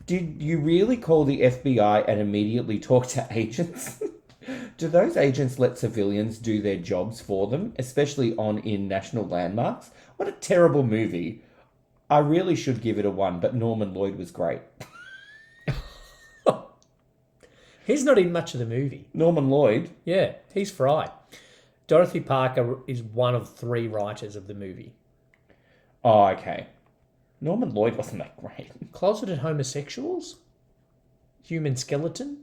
Speaker 2: Did you really call the FBI and immediately talk to agents? Do those agents let civilians do their jobs for them, especially in national landmarks? What a terrible movie. I really should give it a 1, but Norman Lloyd was great.
Speaker 1: He's not in much of the movie.
Speaker 2: Norman Lloyd?
Speaker 1: Yeah, he's Fry. Dorothy Parker is one of 3 writers of the movie.
Speaker 2: Oh, okay. Norman Lloyd wasn't that great.
Speaker 1: Closeted homosexuals? Human skeleton?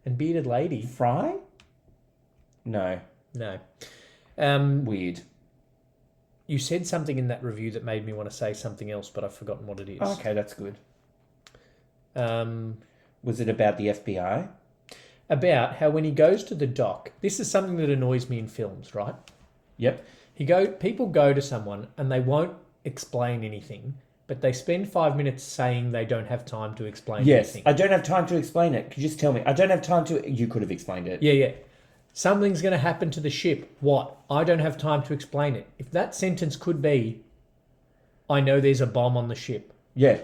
Speaker 1: And bearded lady?
Speaker 2: Fry? No. Weird.
Speaker 1: You said something in that review that made me want to say something else, but I've forgotten what it is.
Speaker 2: Okay, that's good. Was it about the FBI?
Speaker 1: About how when he goes to the dock, this is something that annoys me in films, right?
Speaker 2: Yep.
Speaker 1: People go to someone and they won't explain anything, but they spend 5 minutes saying they don't have time to explain anything.
Speaker 2: Yes, I don't have time to explain it. Could you just tell me? I don't have time to... You could have explained it.
Speaker 1: Yeah. Something's going to happen to the ship. What? I don't have time to explain it. If that sentence could be, I know there's a bomb on the ship.
Speaker 2: Yeah.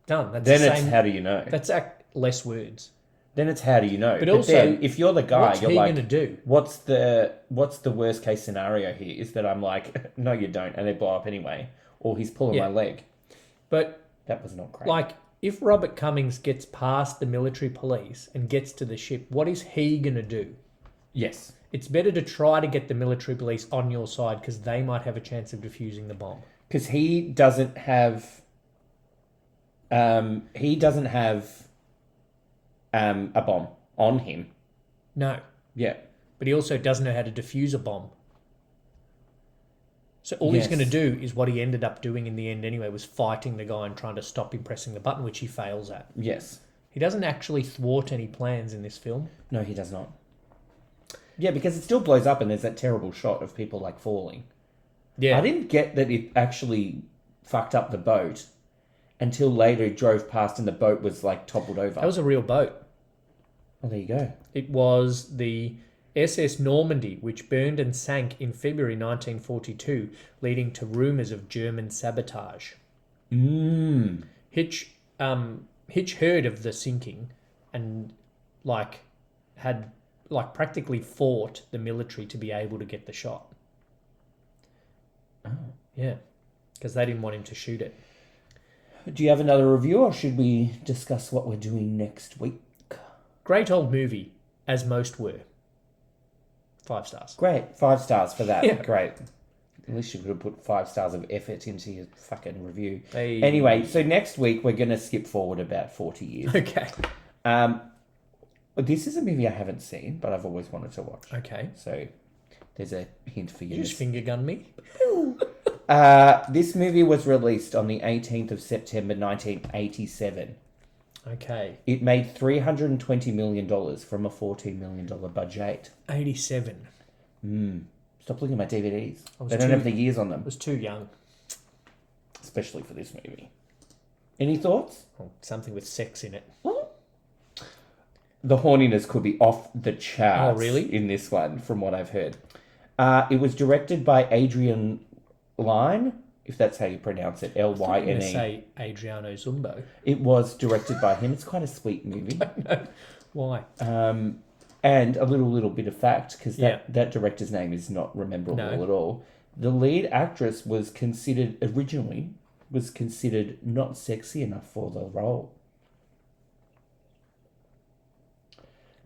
Speaker 1: Done. That's
Speaker 2: then it's how do you know?
Speaker 1: That's less words.
Speaker 2: Then it's how do you know?
Speaker 1: But also,
Speaker 2: then, if you're the guy,
Speaker 1: what's
Speaker 2: you're
Speaker 1: he
Speaker 2: like,
Speaker 1: gonna do?
Speaker 2: what's the worst case scenario here? Is that I'm like, no, you don't, and they blow up anyway, or he's pulling my leg.
Speaker 1: But
Speaker 2: that was not great.
Speaker 1: Like, if Robert Cummings gets past the military police and gets to the ship, what is he gonna do?
Speaker 2: Yes,
Speaker 1: It's better to try to get the military police on your side because they might have a chance of defusing the bomb.
Speaker 2: because he doesn't have. He doesn't have. A bomb on him.
Speaker 1: No,
Speaker 2: Yeah.
Speaker 1: but he also doesn't know how to defuse a bomb. So all he's going to do is what he ended up doing in the end anyway, was fighting the guy and trying to stop him pressing the button, which he fails at.
Speaker 2: Yes.
Speaker 1: He doesn't actually thwart any plans in this film.
Speaker 2: No, he does not. Yeah, because it still blows up and there's that terrible shot of people like falling.
Speaker 1: Yeah.
Speaker 2: I didn't get that it actually fucked up the boat until later it drove past and the boat was like toppled over.
Speaker 1: That was a real boat.
Speaker 2: Oh, there you go.
Speaker 1: It was the SS Normandy, which burned and sank in February 1942, leading to rumours of German sabotage. Hitch heard of the sinking and had practically fought the military to be able to get the shot.
Speaker 2: Oh.
Speaker 1: Yeah, because they didn't want him to shoot it.
Speaker 2: Do you have another review or should we discuss what we're doing next week?
Speaker 1: Great old movie, as most were. 5 stars.
Speaker 2: Great. 5 stars for that.
Speaker 1: Yeah.
Speaker 2: Great. At least you could have put 5 stars of effort into your fucking review.
Speaker 1: Hey.
Speaker 2: Anyway, so next week we're going to skip forward about 40 years.
Speaker 1: Okay.
Speaker 2: This is a movie I haven't seen, but I've always wanted to watch.
Speaker 1: Okay.
Speaker 2: So there's a hint for you.
Speaker 1: You just finger gun me.
Speaker 2: This movie was released on the 18th of September 1987.
Speaker 1: Okay.
Speaker 2: It made $320 million from a $14 million budget.
Speaker 1: 87.
Speaker 2: Stop looking at my DVDs.
Speaker 1: was
Speaker 2: They don't
Speaker 1: too-
Speaker 2: have the years on them,
Speaker 1: I was too young.
Speaker 2: especially for this movie. Any thoughts?
Speaker 1: Oh, something with sex in it.
Speaker 2: The horniness could be off the charts.
Speaker 1: Oh, really?
Speaker 2: In this one, from what I've heard. It was directed by Adrian Lyne, if that's how you pronounce it,
Speaker 1: I'm going to
Speaker 2: Lyne.
Speaker 1: say Adriano Zumbo.
Speaker 2: It was directed by him. It's quite a sweet movie.
Speaker 1: Why?
Speaker 2: And a little bit of fact, because
Speaker 1: Yeah.
Speaker 2: that director's name is not rememberable
Speaker 1: No.
Speaker 2: at all. The lead actress was originally considered not sexy enough for the role.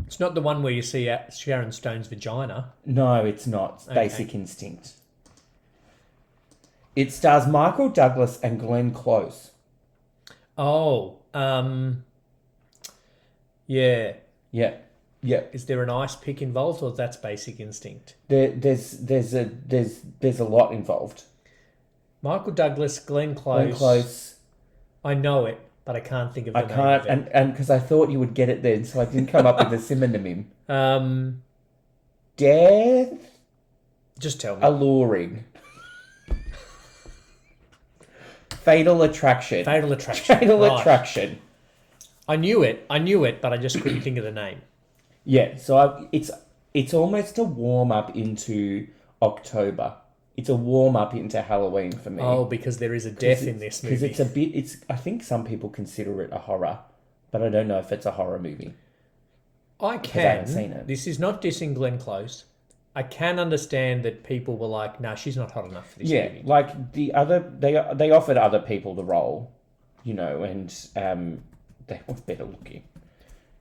Speaker 1: It's not the one where you see Sharon Stone's vagina.
Speaker 2: No, it's not. It's
Speaker 1: Okay.
Speaker 2: Basic Instinct. It stars Michael Douglas and Glenn Close.
Speaker 1: Oh, yeah.
Speaker 2: Yeah.
Speaker 1: Is there an ice pick involved, or that's Basic Instinct?
Speaker 2: There's a lot involved.
Speaker 1: Michael Douglas, Glenn Close.
Speaker 2: Glenn Close.
Speaker 1: I know it, but I can't think of the
Speaker 2: I
Speaker 1: name
Speaker 2: can't,
Speaker 1: of it.
Speaker 2: and because I thought you would get it then, so I didn't come up with a synonym. Death
Speaker 1: Just tell me.
Speaker 2: alluring. Fatal Attraction.
Speaker 1: Fatal Attraction.
Speaker 2: Fatal
Speaker 1: Right.
Speaker 2: Attraction.
Speaker 1: I knew it, but I just couldn't think of the name.
Speaker 2: Yeah, so it's almost a warm up into October. It's a warm up into Halloween for me.
Speaker 1: Oh, because there is a death in this movie.
Speaker 2: Because I think some people consider it a horror, but I don't know if it's a horror movie.
Speaker 1: I
Speaker 2: haven't seen it.
Speaker 1: This is not dissing Glenn Close. I can understand that people were like, "No, she's not hot enough for this
Speaker 2: Yeah,
Speaker 1: movie."
Speaker 2: like they offered other people the role, and they were better looking.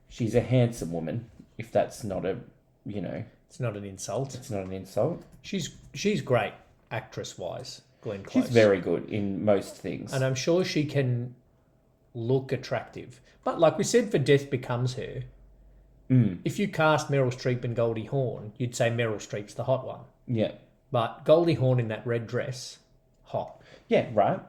Speaker 2: She's a handsome woman, if that's not
Speaker 1: It's not an insult.
Speaker 2: it's not an insult.
Speaker 1: She's great actress-wise, Glenn Close.
Speaker 2: She's very good in most things.
Speaker 1: And I'm sure she can look attractive. But like we said for Death Becomes Her, if you cast Meryl Streep and Goldie Hawn, you'd say Meryl Streep's the hot one.
Speaker 2: Yeah.
Speaker 1: But Goldie Hawn in that red dress, hot.
Speaker 2: Yeah, right.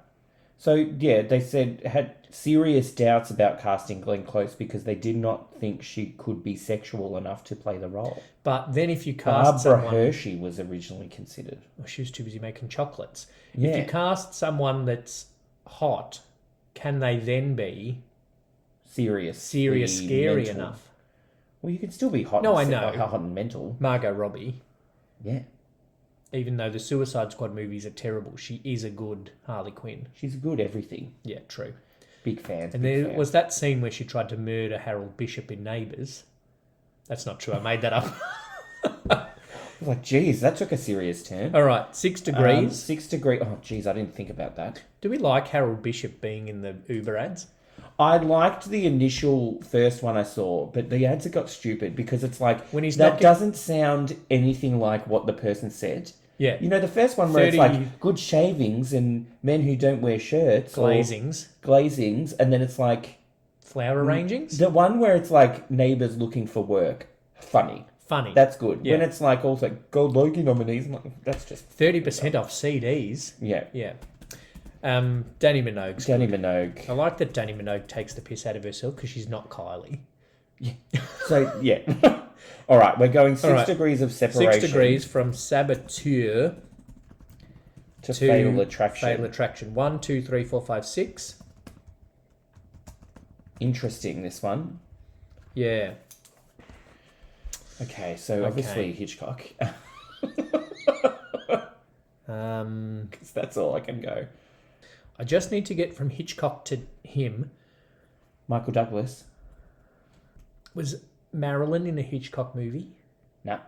Speaker 2: So, yeah, they had serious doubts about casting Glenn Close because they did not think she could be sexual enough to play the role.
Speaker 1: But then if you cast
Speaker 2: Barbara
Speaker 1: someone...
Speaker 2: Hershey was originally considered.
Speaker 1: Well, she was too busy making chocolates.
Speaker 2: Yeah.
Speaker 1: If you cast someone that's hot, can they then be
Speaker 2: Serious,
Speaker 1: scary
Speaker 2: mental.
Speaker 1: enough?
Speaker 2: Well, you can still be hot.
Speaker 1: No,
Speaker 2: and
Speaker 1: I know.
Speaker 2: Hot and mental.
Speaker 1: Margot Robbie,
Speaker 2: Yeah,
Speaker 1: even though the Suicide Squad movies are terrible, she is a good Harley Quinn.
Speaker 2: she's good everything.
Speaker 1: Yeah, true.
Speaker 2: Big fan.
Speaker 1: And there was that scene where she tried to murder Harold Bishop in Neighbours. That's not true. I made that up.
Speaker 2: I was like, geez, that took a serious turn.
Speaker 1: All right, 6 Degrees.
Speaker 2: 6 Degrees. Oh, geez, I didn't think about that.
Speaker 1: Do we like Harold Bishop being in the Uber ads?
Speaker 2: I liked the initial first one I saw, but the ads got stupid because it's like,
Speaker 1: When he's
Speaker 2: that
Speaker 1: not
Speaker 2: doesn't sound anything like what the person said.
Speaker 1: Yeah.
Speaker 2: You know, the first one where it's like good shavings and men who don't wear shirts. Glazings. And then it's like...
Speaker 1: Flower arrangings?
Speaker 2: The one where it's like neighbours looking for work. Funny. That's good.
Speaker 1: Yeah.
Speaker 2: When it's like also Gold Logie nominees, I'm like, that's just...
Speaker 1: 30% off CDs.
Speaker 2: Yeah.
Speaker 1: Yeah. Danny Minogue.
Speaker 2: Danny Minogue.
Speaker 1: I like that Danny Minogue takes the piss out of herself because she's not Kylie.
Speaker 2: Yeah. So, yeah. All right, we're going 6 degrees of separation.
Speaker 1: 6 degrees from Saboteur
Speaker 2: to Fatal Attraction.
Speaker 1: Fatal Attraction. 1, 2, 3, 4, 5, 6.
Speaker 2: Interesting, this one.
Speaker 1: Yeah.
Speaker 2: Okay, so obviously Hitchcock. Because that's all I can go.
Speaker 1: I just need to get from Hitchcock to him.
Speaker 2: Michael Douglas.
Speaker 1: Was Marilyn in a Hitchcock movie?
Speaker 2: No.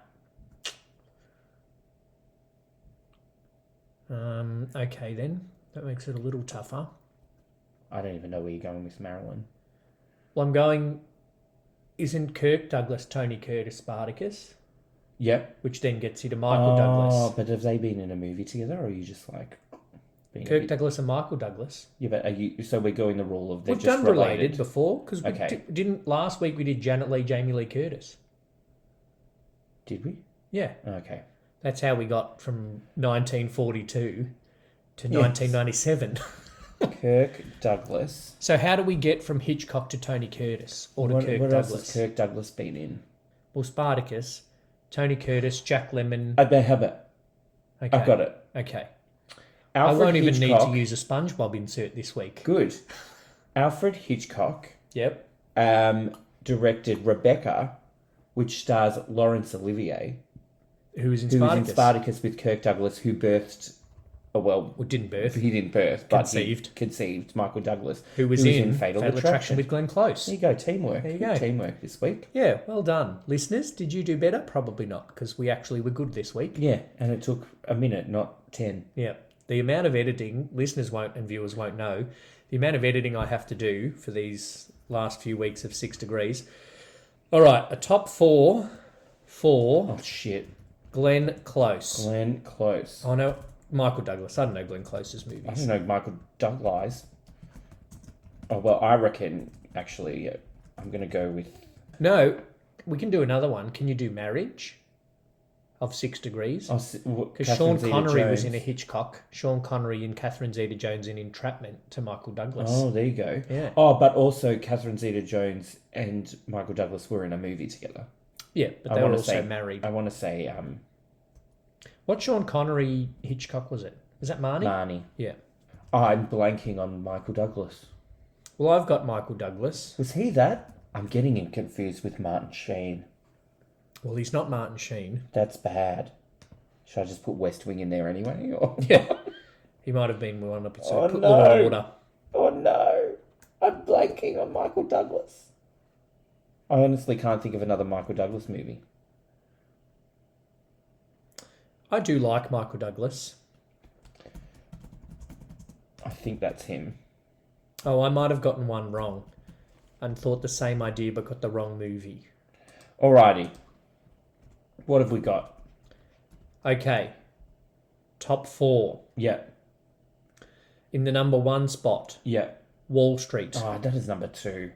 Speaker 1: Okay then. That makes it a little tougher.
Speaker 2: I don't even know where you're going with Marilyn.
Speaker 1: Well, I'm going... Isn't Kirk Douglas Tony Curtis Spartacus?
Speaker 2: Yep.
Speaker 1: Which then gets you to Michael Douglas.
Speaker 2: Oh, but have they been in a movie together, or are you just like...
Speaker 1: Kirk Douglas and Michael Douglas.
Speaker 2: Yeah, but are you... So we're going the rule of...
Speaker 1: We've done related before, because we
Speaker 2: Okay.
Speaker 1: didn't... Last week we did Janet Leigh, Jamie Lee Curtis.
Speaker 2: Did we?
Speaker 1: Yeah.
Speaker 2: Okay.
Speaker 1: That's how we got from 1942 to 1997.
Speaker 2: Kirk Douglas.
Speaker 1: So how do we get from Hitchcock to Tony Curtis or to Kirk
Speaker 2: what
Speaker 1: Douglas?
Speaker 2: else has Kirk Douglas been in?
Speaker 1: Well, Spartacus, Tony Curtis, Jack Lemmon.
Speaker 2: I have it.
Speaker 1: Okay.
Speaker 2: I've got it.
Speaker 1: Okay.
Speaker 2: Alfred
Speaker 1: I won't even
Speaker 2: Hitchcock.
Speaker 1: need to use a SpongeBob insert this week.
Speaker 2: Good. Alfred Hitchcock
Speaker 1: Yep.
Speaker 2: directed Rebecca, which stars Laurence Olivier,
Speaker 1: Who was in
Speaker 2: who
Speaker 1: Spartacus?
Speaker 2: was in Spartacus with Kirk Douglas, who birthed...
Speaker 1: Well, didn't birth.
Speaker 2: He didn't birth, but
Speaker 1: Conceived.
Speaker 2: he conceived Michael Douglas,
Speaker 1: Who was in
Speaker 2: Fatal
Speaker 1: Attraction
Speaker 2: Attraction
Speaker 1: with Glenn Close.
Speaker 2: There you go, teamwork.
Speaker 1: There you
Speaker 2: Good
Speaker 1: go.
Speaker 2: teamwork this week.
Speaker 1: Yeah, well done. Listeners, did you do better? Probably not, because we actually were good this week.
Speaker 2: Yeah, and it took a minute, not 10.
Speaker 1: Yeah. The amount of editing, listeners won't and viewers won't know, the amount of editing I have to do for these last few weeks of 6 degrees. All right, a top 4 for
Speaker 2: Oh, shit.
Speaker 1: Glenn Close.
Speaker 2: Glenn Close.
Speaker 1: Oh, no, Michael Douglas. I don't know Glenn Close's movies.
Speaker 2: I don't know Michael Douglas. Oh, well, I reckon, actually, I'm going to go with...
Speaker 1: No, we can do another one. Can you do Marriage of 6 degrees? Because Sean Connery was in a Hitchcock. Sean Connery and Catherine Zeta-Jones in Entrapment to Michael Douglas.
Speaker 2: Oh, there you go.
Speaker 1: Yeah.
Speaker 2: Oh, but also Catherine Zeta-Jones and Michael Douglas were in a movie together.
Speaker 1: Yeah, but they were also married.
Speaker 2: I want to say...
Speaker 1: What Sean Connery Hitchcock was it? Was that Marnie?
Speaker 2: Marnie.
Speaker 1: Yeah.
Speaker 2: Oh, I'm blanking on Michael Douglas.
Speaker 1: Well, I've got Michael Douglas.
Speaker 2: Was he that? I'm getting him confused with Martin Sheen.
Speaker 1: Well, he's not Martin Sheen.
Speaker 2: That's bad. Should I just put West Wing in there anyway? Or...
Speaker 1: Yeah. He might have been one episode.
Speaker 2: Oh,
Speaker 1: Put
Speaker 2: no.
Speaker 1: Law and Order.
Speaker 2: Oh no. I'm blanking on Michael Douglas. I honestly can't think of another Michael Douglas movie.
Speaker 1: I do like Michael Douglas.
Speaker 2: I think that's him.
Speaker 1: Oh, I might have gotten one wrong and thought the same idea but got the wrong movie.
Speaker 2: Alrighty. What have we got?
Speaker 1: Okay. Top 4.
Speaker 2: Yeah.
Speaker 1: In the number 1 spot,
Speaker 2: Yeah.
Speaker 1: Wall Street.
Speaker 2: Oh, that is number 2.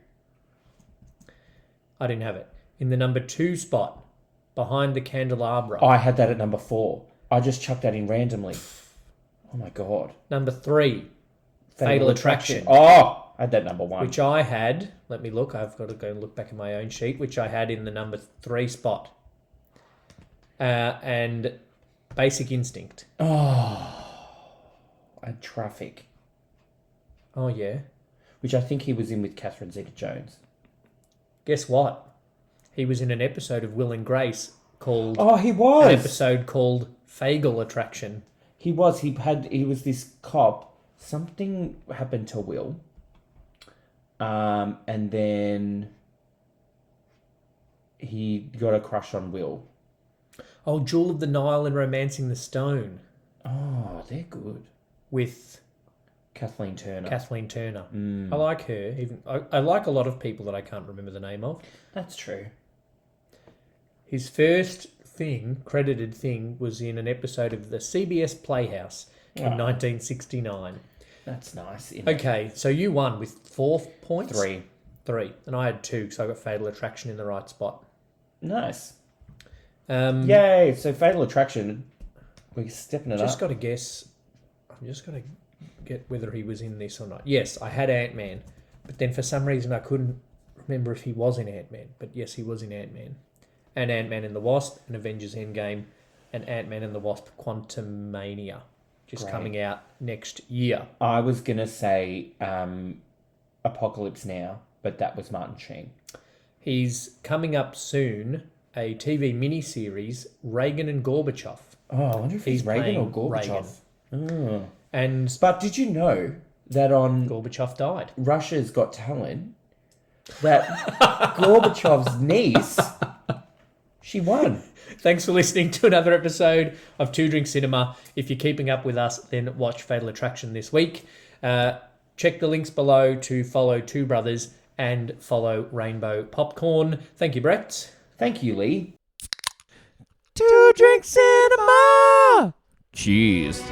Speaker 1: I didn't have it. In the number 2 spot, Behind the Candelabra.
Speaker 2: I had that at number 4. I just chucked that in randomly. Oh my god.
Speaker 1: Number 3, Fatal Attraction.
Speaker 2: Oh, I had that number 1.
Speaker 1: Which I had, let me look, I've got to go and look back at my own sheet, which I had in the number 3 spot. And Basic Instinct.
Speaker 2: Oh, and Traffic.
Speaker 1: Oh, yeah.
Speaker 2: Which I think he was in with Catherine Zeta-Jones.
Speaker 1: Guess what? He was in an episode of Will and Grace called...
Speaker 2: Oh, he was!
Speaker 1: An episode called Fatal Attraction.
Speaker 2: He was. He was this cop. Something happened to Will. And then he got a crush on Will.
Speaker 1: Oh, Jewel of the Nile and Romancing the Stone
Speaker 2: Oh, they're good.
Speaker 1: with
Speaker 2: Kathleen Turner.
Speaker 1: Kathleen Turner. I like her. Even I like a lot of people that I can't remember the name of.
Speaker 2: That's true.
Speaker 1: His first credited thing, was in an episode of the CBS Playhouse in 1969.
Speaker 2: That's nice.
Speaker 1: Okay, so you won with 4 points?
Speaker 2: 3.
Speaker 1: 3. And I had 2, so I got Fatal Attraction in the right spot.
Speaker 2: Nice.
Speaker 1: Yay!
Speaker 2: So Fatal Attraction, we're stepping it
Speaker 1: Just
Speaker 2: up.
Speaker 1: got to guess. I'm just going to get whether he was in this or not. Yes, I had Ant-Man, but then for some reason I couldn't remember if he was in Ant-Man. But yes, he was in Ant-Man. And Ant-Man and the Wasp, and Avengers Endgame, and Ant-Man and the Wasp Quantumania, just coming out next year.
Speaker 2: I was going to say Apocalypse Now, but that was Martin Sheen.
Speaker 1: He's coming up soon, a TV miniseries, Reagan and Gorbachev.
Speaker 2: Oh, I wonder if he's Reagan or
Speaker 1: playing
Speaker 2: Gorbachev.
Speaker 1: And
Speaker 2: But did you know that on
Speaker 1: Gorbachev died?
Speaker 2: Russia's Got Talent, that Gorbachev's niece, she won.
Speaker 1: Thanks for listening to another episode of Two Drink Cinema. If you're keeping up with us, then watch Fatal Attraction this week. Check the links below to follow Two Brothers and follow Rainbow Popcorn. Thank you, Brett.
Speaker 2: Thank you, Lee.
Speaker 3: Two Drink Cinema! Cheers.